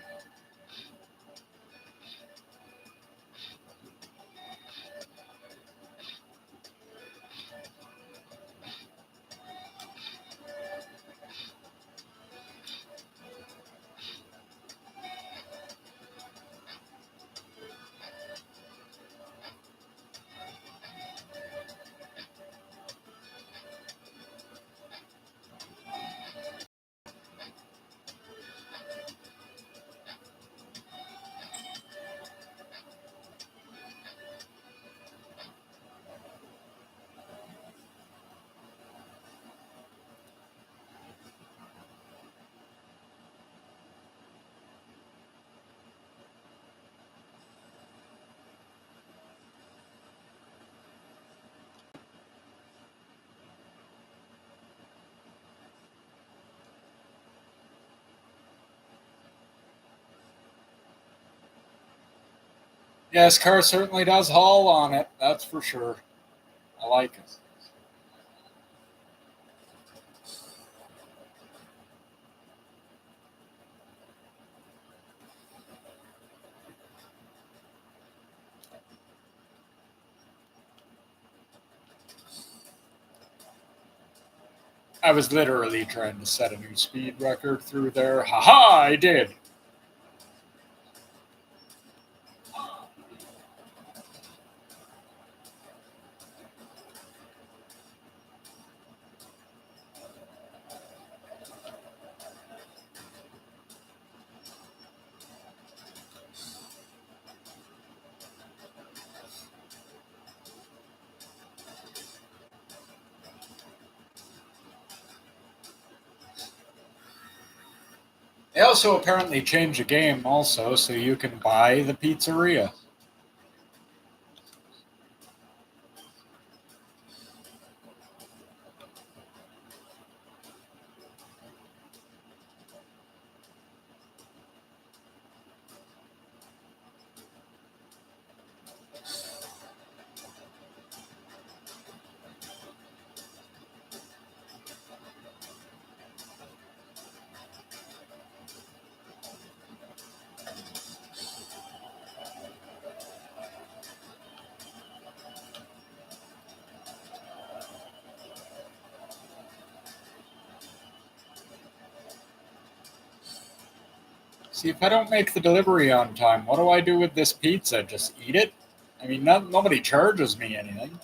Speaker 1: Yeah, his car certainly does haul on it, that's for sure. I like it. I was literally trying to set a new speed record through there. Haha, I did. They also apparently changed the game also, so you can buy the pizzeria. See, if I don't make the delivery on time, what do I do with this pizza? Just eat it? I mean, nobody charges me anything.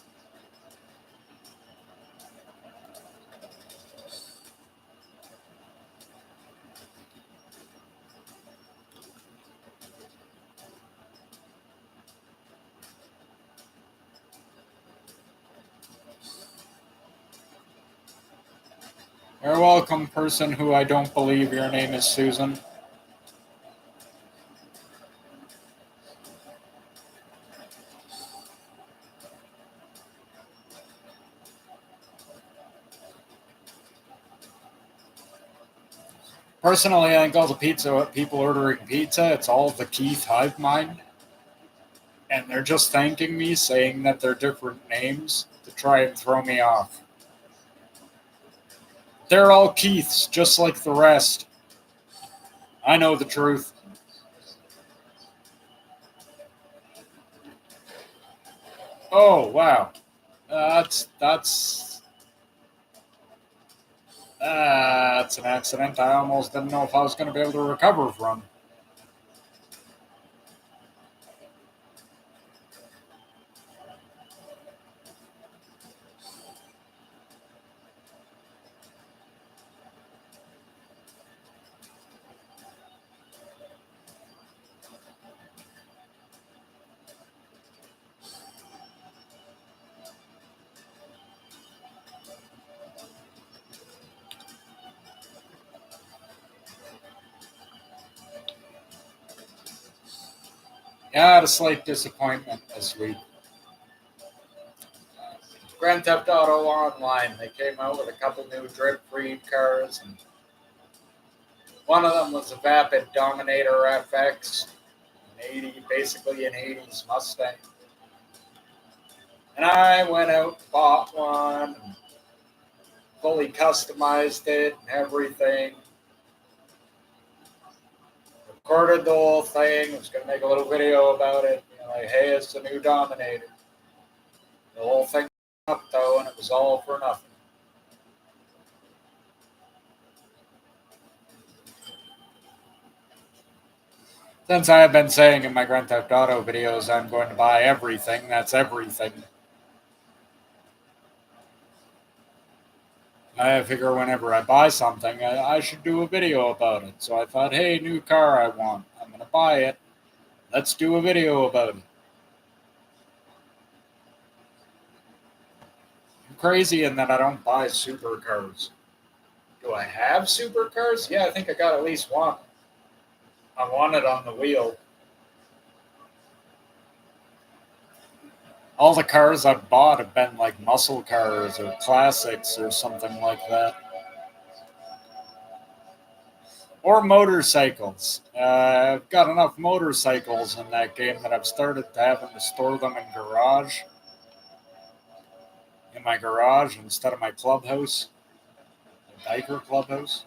Speaker 1: You're welcome, person who I don't believe your name is Susan. Personally, I think all the people ordering pizza, it's all the Keith hive mind. And they're just thanking me, saying that they're different names to try and throw me off. They're all Keiths, just like the rest. I know the truth. Oh, wow. That's an accident I almost didn't know if I was going to be able to recover from. Yeah, I had a slight disappointment this week. Grand Theft Auto Online, they came out with a couple new drip-free cars, and one of them was a Vapid Dominator FX, basically an 80s Mustang. And I went out and bought one, and fully customized it and everything. Recorded the whole thing, was going to make a little video about it, like, hey, it's the new Dominator. The whole thing up, though, and it was all for nothing. Since I have been saying in my Grand Theft Auto videos I'm going to buy everything, that's everything. I figure whenever I buy something, I should do a video about it. So I thought, hey, new car I want. I'm going to buy it. Let's do a video about it. I'm crazy in that I don't buy supercars. Do I have supercars? Yeah, I think I got at least one. I want it on the wheel. All the cars I've bought have been like muscle cars or classics or something like that. Or motorcycles. I've got enough motorcycles in that game that I've started to having to store them in my garage instead of my clubhouse, the biker clubhouse.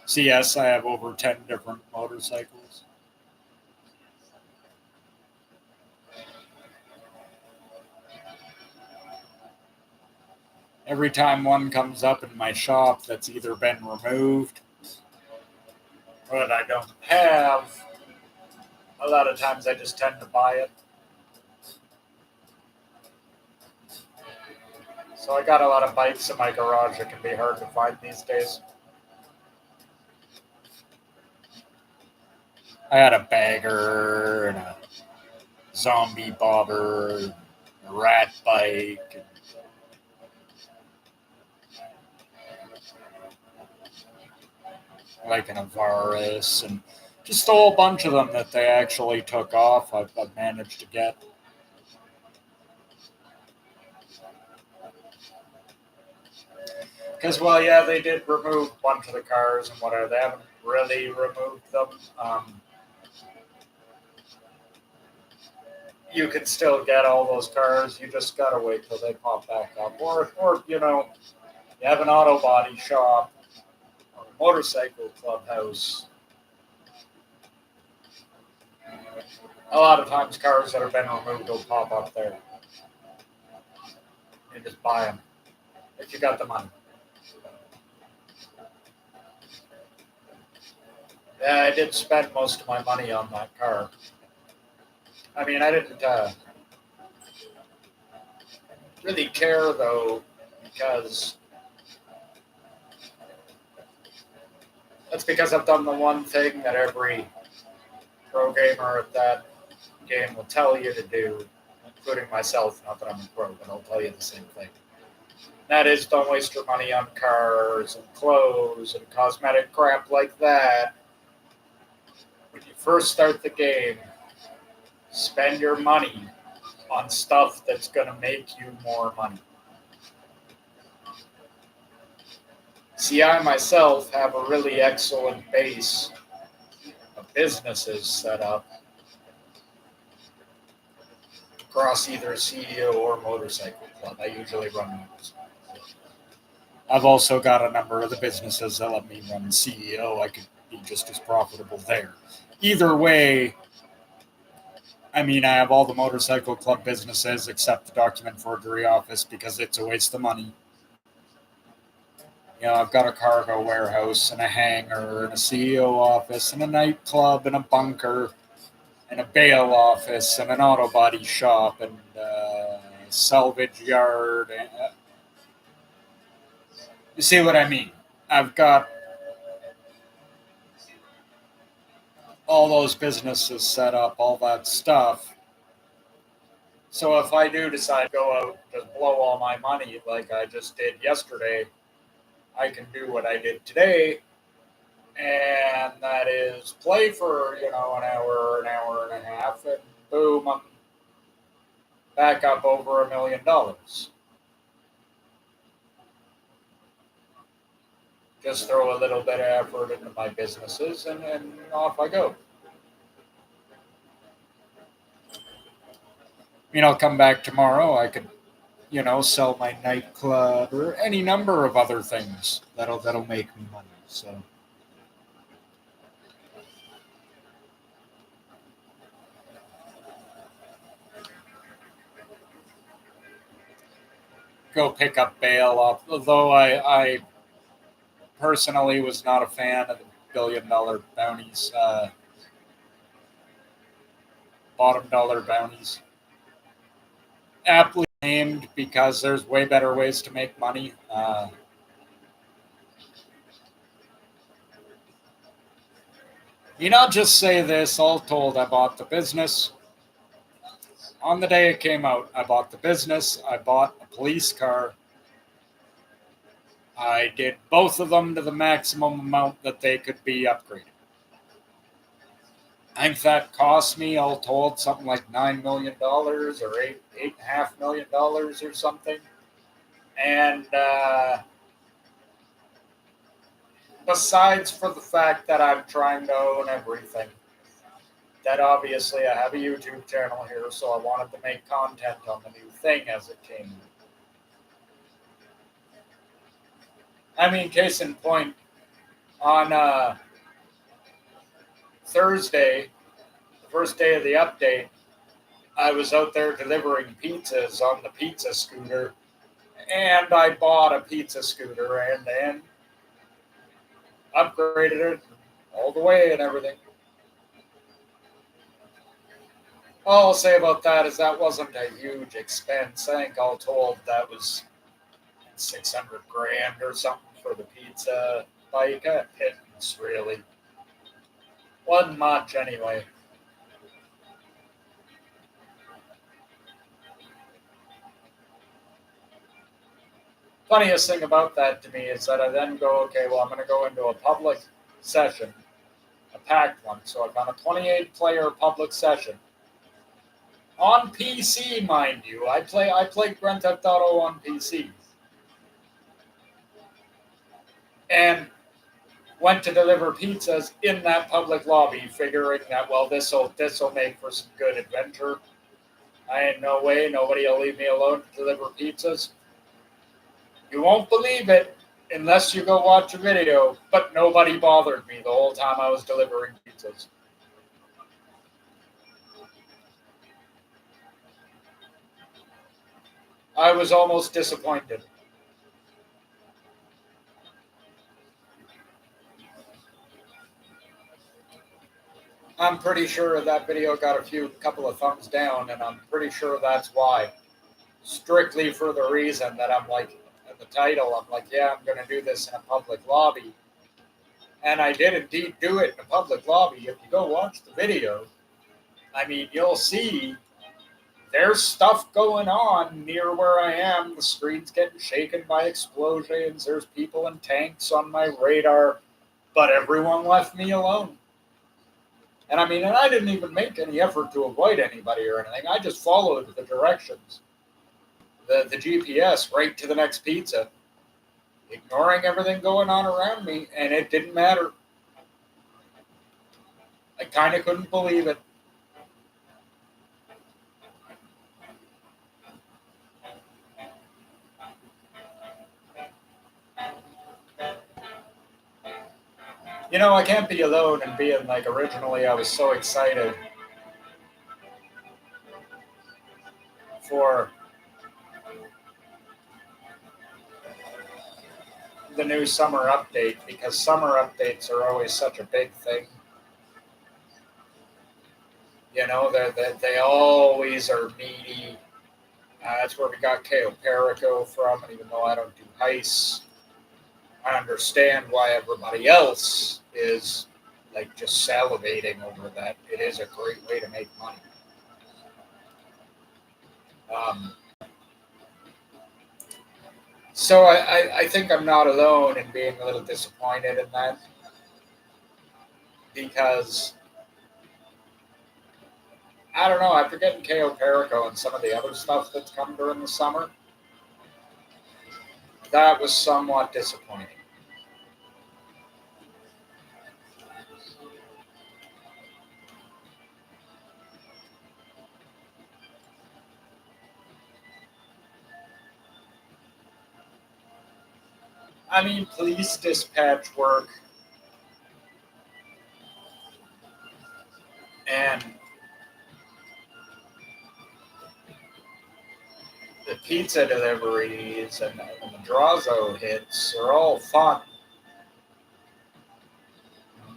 Speaker 1: So yes, I have over 10 different motorcycles. Every time one comes up in my shop that's either been removed or that I don't have, a lot of times I just tend to buy it. So I got a lot of bikes in my garage that can be hard to find these days. I had a bagger and a zombie bobber, a rat bike, and like an Avaris, and just a whole bunch of them that they actually took off. I've managed to get. Because, well, yeah, they did remove a bunch of the cars and whatever. They haven't really removed them. You can still get all those cars. You just gotta wait till they pop back up. Or you have an auto body shop or a motorcycle clubhouse. A lot of times, cars that have been removed will pop up there. You just buy them if you got the money. Yeah, I did spend most of my money on that car. I mean, I didn't really care, though, because I've done the one thing that every pro gamer at that game will tell you to do, including myself. Not that I'm a pro, but I'll tell you the same thing. That is, don't waste your money on cars and clothes and cosmetic crap like that. When you first start the game, spend your money on stuff that's going to make you more money. See, I myself have a really excellent base of businesses set up across either CEO or motorcycle club. I usually run motorcycle. I've also got a number of the businesses that let me run CEO. I could be just as profitable there. Either way, I mean, I have all the motorcycle club businesses except the document forgery office because it's a waste of money. I've got a cargo warehouse and a hangar and a CEO office and a nightclub and a bunker and a bail office and an auto body shop and a salvage yard. You see what I mean? I've got all those businesses set up, all that stuff. So if I do decide to go out and just blow all my money like I just did yesterday, I can do what I did today, and that is play for, an hour and a half, and boom, I'm back up over $1 million. Just throw a little bit of effort into my businesses, and off I go. I'll come back tomorrow. I could, sell my nightclub or any number of other things that'll make me money. So. Go pick up bail off, although I personally was not a fan of the $1 billion bounties, bottom dollar bounties. Aptly named because there's way better ways to make money. I'll just say this, all told, I bought the business. On the day it came out, I bought the business, I bought a police car. I did both of them to the maximum amount that they could be upgraded. I think that cost me, all told, something like $9 million or $8.5 million or something. And besides for the fact that I'm trying to own everything, that obviously I have a YouTube channel here, so I wanted to make content on the new thing as it came. I mean, case in point, on Thursday, the first day of the update, I was out there delivering pizzas on the pizza scooter, and I bought a pizza scooter and then upgraded it all the way and everything. All I'll say about that is that wasn't a huge expense. I think all told that was 600 grand or something for the pizza bike. Pittance, really. Wasn't much anyway. Funniest thing about that to me is that I then go, okay, well, I'm going to go into a public session, a packed one. So I've done a 28 player public session. On PC, mind you. I play Grand Theft Auto on PC. And went to deliver pizzas in that public lobby, figuring that, well, this'll make for some good adventure. I ain't no way, nobody will leave me alone to deliver pizzas. You won't believe it unless you go watch a video, but nobody bothered me the whole time I was delivering pizzas. I was almost disappointed. I'm pretty sure that video got a couple of thumbs down, and I'm pretty sure that's why. Strictly for the reason that I'm like, in the title, I'm like, yeah, I'm going to do this in a public lobby. And I did indeed do it in a public lobby. If you go watch the video, I mean, you'll see there's stuff going on near where I am. The screen's getting shaken by explosions. There's people in tanks on my radar, but everyone left me alone. And I mean, and I didn't even make any effort to avoid anybody or anything. I just followed the directions, the GPS right to the next pizza, ignoring everything going on around me, and it didn't matter. I kind of couldn't believe it. You know, I can't be alone in being like, originally I was so excited for the new summer update, because summer updates are always such a big thing. You know, they always are meaty. That's where we got KO Perico from, and even though I don't do heist, I understand why everybody else is like just salivating over that. It is a great way to make money. So I think I'm not alone in being a little disappointed in that, because I don't know, after getting KO Perico and some of the other stuff that's come during the summer, that was somewhat disappointing. I mean, police dispatch work and the pizza deliveries and the Drazo hits are all fun.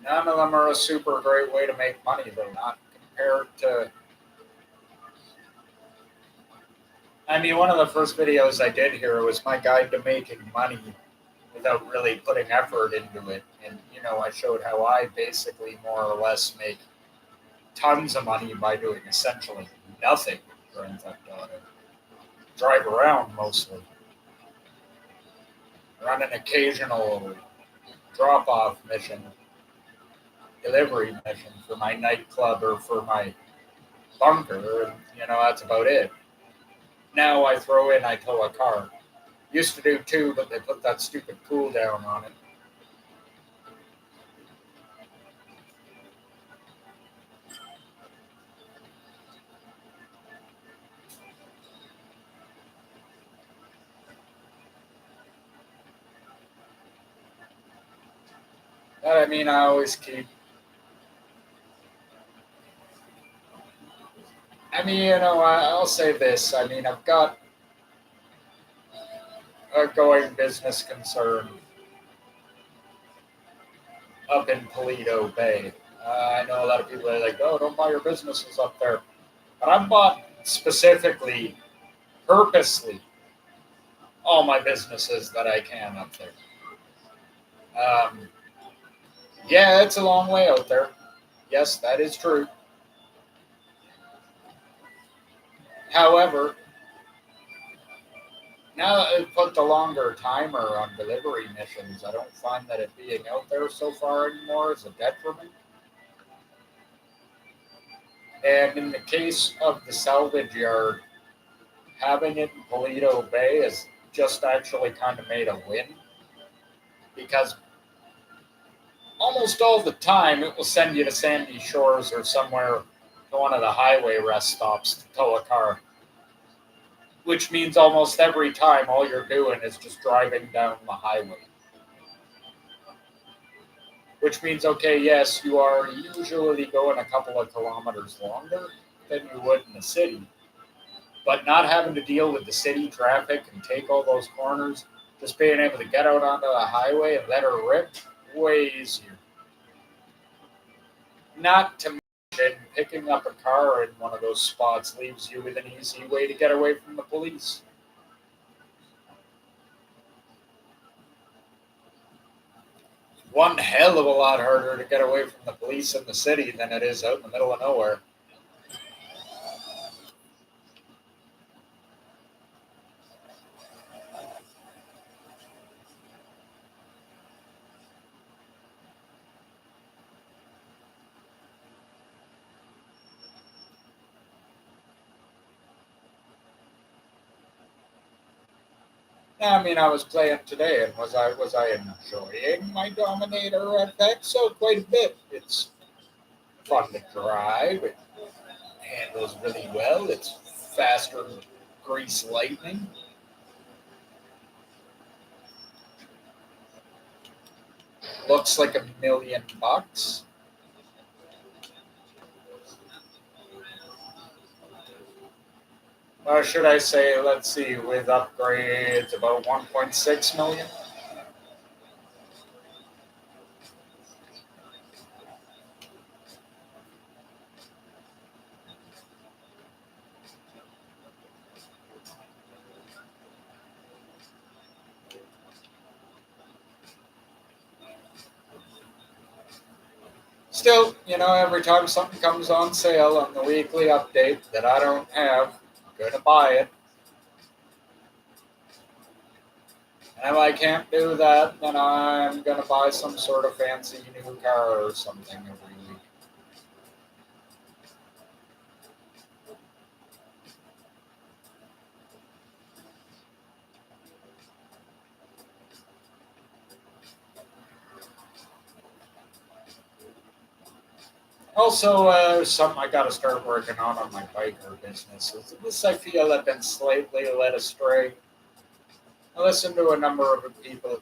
Speaker 1: None of them are a super great way to make money, though, not compared to. I mean, one of the first videos I did here was my guide to making money without really putting effort into it. And, you know, I showed how I basically more or less make tons of money by doing essentially nothing during Theft Auto. Drive around mostly. Run an occasional drop-off mission, delivery mission for my nightclub or for my bunker, and, you know, that's about it. Now I throw in, I tow a car. Used to do two, but they put that stupid cool down on it. I mean, I always keep. I mean, I'll say this. I mean, I've got a going business concern up in Toledo Bay. I know a lot of people are like, "Oh, don't buy your businesses up there," but I've bought specifically, purposely, all my businesses that I can up there. Um, yeah, it's a long way out there. Yes, that is true. However, now that I've put the longer timer on delivery missions, I don't find that it being out there so far anymore is a detriment. And in the case of the salvage yard, having it in Toledo Bay has just actually kind of made a win because almost all the time it will send you to Sandy Shores or somewhere to one of the highway rest stops to tow a car, which means almost every time all you're doing is just driving down the highway. Which means, okay, yes, you are usually going a couple of kilometers longer than you would in the city, but not having to deal with the city traffic and take all those corners, just being able to get out onto the highway and let her rip, way easier. Not to mention, picking up a car in one of those spots leaves you with an easy way to get away from the police. One hell of a lot harder to get away from the police in the city than it is out in the middle of nowhere. I mean, I was playing today, and was I enjoying my Dominator FX? So quite a bit. It's fun to drive. It handles really well. It's faster than Grease Lightning. Looks like $1 million. Or should I say, let's see, with upgrades, about 1.6 million? Still, every time something comes on sale on the weekly update that I don't have, I'm going to buy it. And if I can't do that, then I'm going to buy some sort of fancy new car or something every week. Also, something I got to start working on my biker business. This I feel I've been slightly led astray. I listened to a number of people,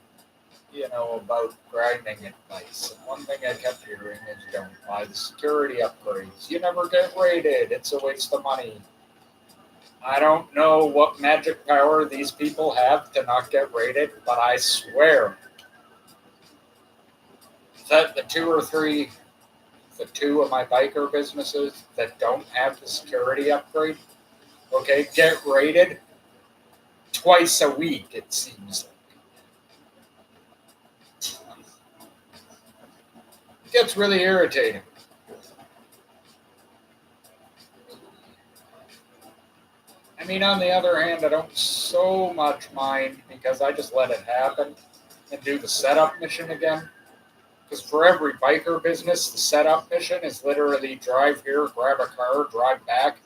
Speaker 1: about grinding advice. And one thing I kept hearing is don't buy the security upgrades. You never get rated. It's a waste of money. I don't know what magic power these people have to not get rated, but I swear that the two of my biker businesses that don't have the security upgrade, okay, get rated twice a week, it seems. It gets really irritating. I mean, on the other hand, I don't so much mind because I just let it happen and do the setup mission again. Because for every biker business, the setup mission is literally drive here, grab a car, drive back.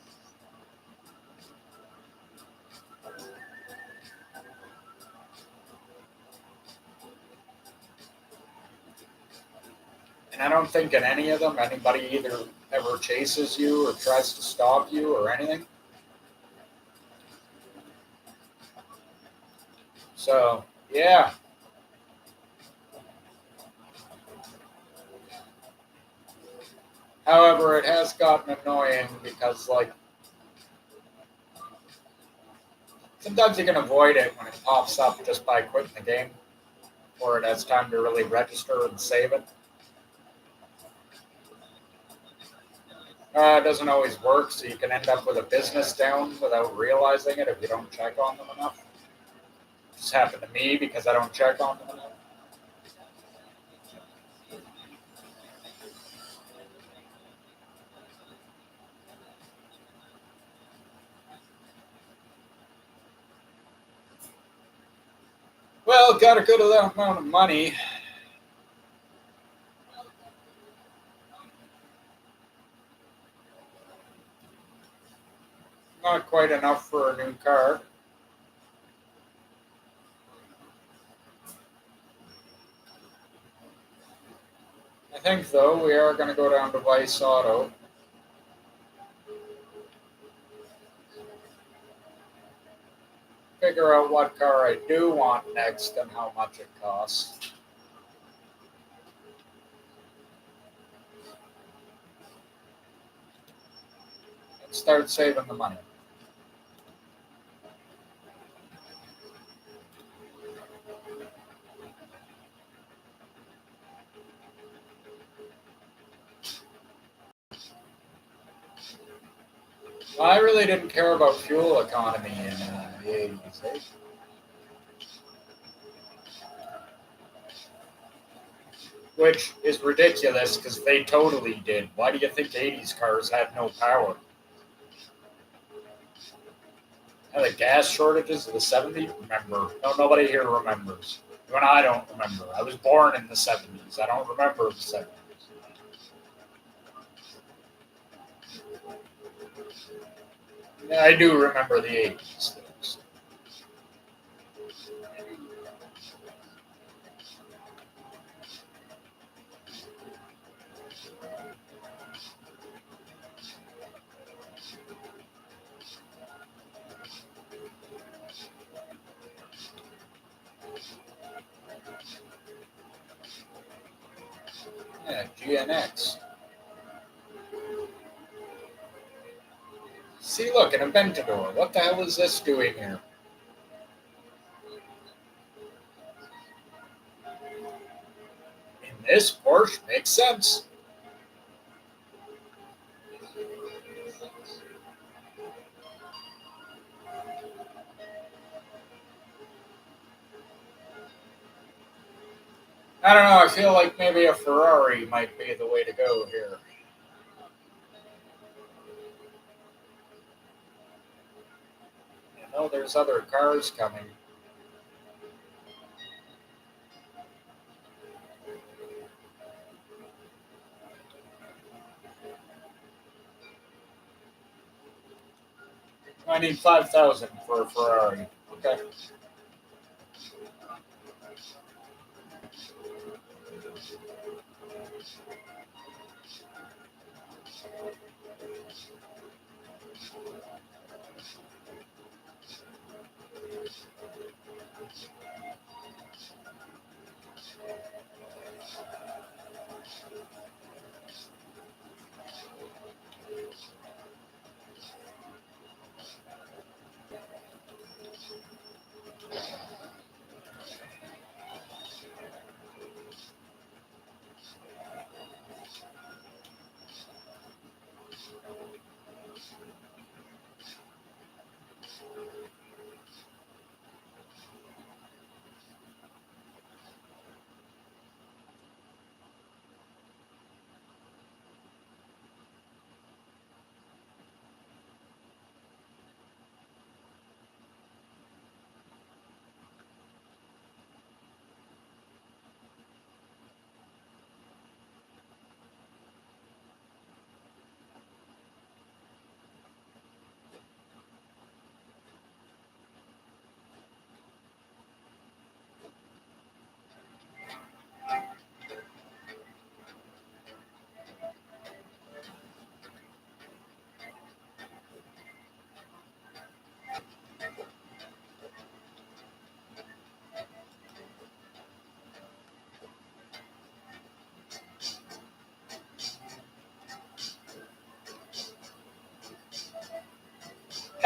Speaker 1: And I don't think in any of them anybody either ever chases you or tries to stop you or anything. So, yeah. However, it has gotten annoying because, like, sometimes you can avoid it when it pops up just by quitting the game, or it has time to really register and save it. It doesn't always work, so you can end up with a business down without realizing it if you don't check on them enough. This happened to me because I don't check on them enough. Well, got a good amount of money. Not quite enough for a new car. I think, though, we are going to go down to Vice Auto. Figure out what car I do want next and how much it costs. And start saving the money. Well, I really didn't care about fuel economy in the 80s. Eh? Which is ridiculous because they totally did. Why do you think 80s cars had no power? And the gas shortages of the 70s? Remember. No, nobody here remembers. Even I don't remember. I was born in the 70s. I don't remember the 70s. Yeah, I do remember the 80s. Yeah, GNX. See, look, an Aventador. What the hell is this doing here? In this Porsche makes sense. I don't know. I feel like maybe a Ferrari might be the way to go here. You know, there's other cars coming. I need 5,000 for a Ferrari. Okay.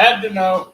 Speaker 2: Had to know.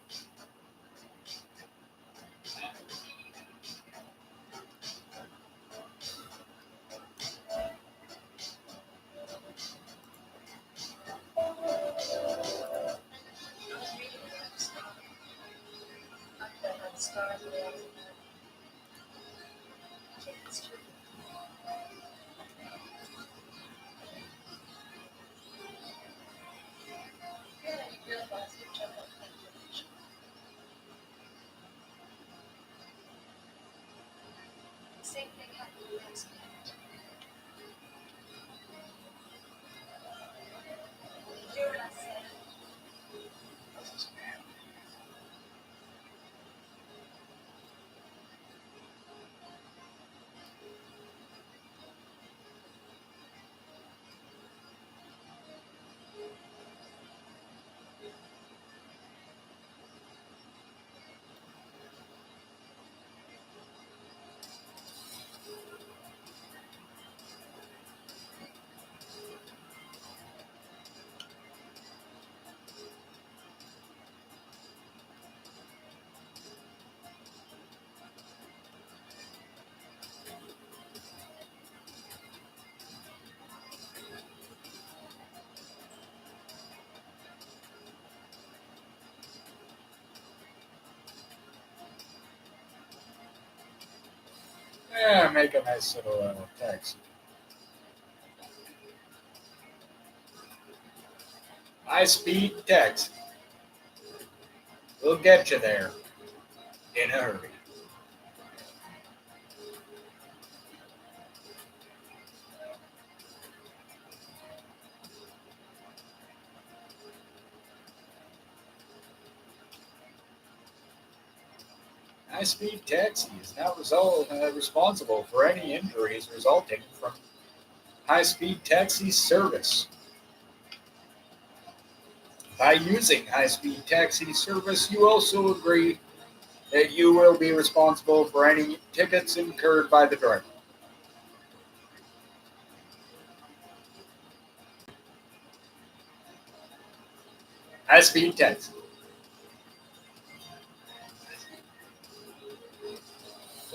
Speaker 2: Yeah, make a nice little taxi. High-speed taxi. We'll get you there in a hurry. High-speed taxi is now responsible for any injuries resulting from high-speed taxi service. By using high-speed taxi service, you also agree that you will be responsible for any tickets incurred by the driver. High-speed taxi.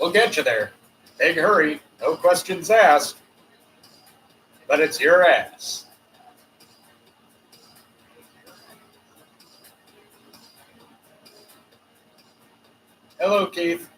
Speaker 2: We'll get you there. Big hurry, no questions asked. But it's your ass. Hello, Keith.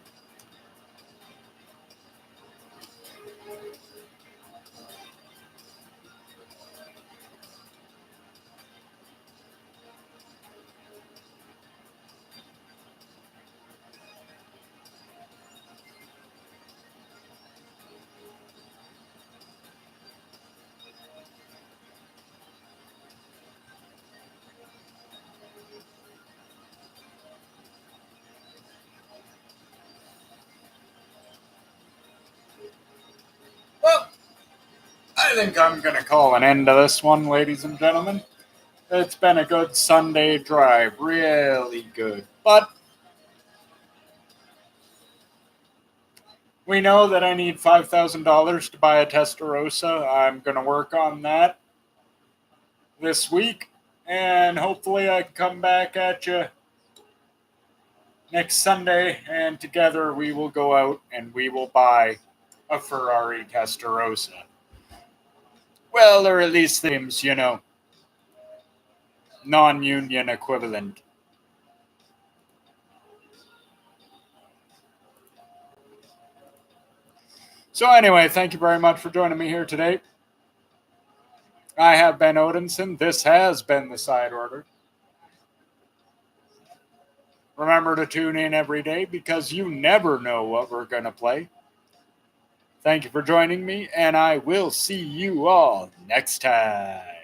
Speaker 2: Well, I think I'm going to call an end to this one, ladies and gentlemen. It's been a good Sunday drive. Really good. But we know that I need $5,000 to buy a Testarossa. I'm going to work on that this week. And hopefully I can come back at you next Sunday. And together we will go out and we will buy a Ferrari Testarossa. Well, or at least themes, non-union equivalent. So anyway, thank you very much for joining me here today. I have been Odinson. This has been the Side Order. Remember to tune in every day because you never know what we're going to play. Thank you for joining me, and I will see you all next time.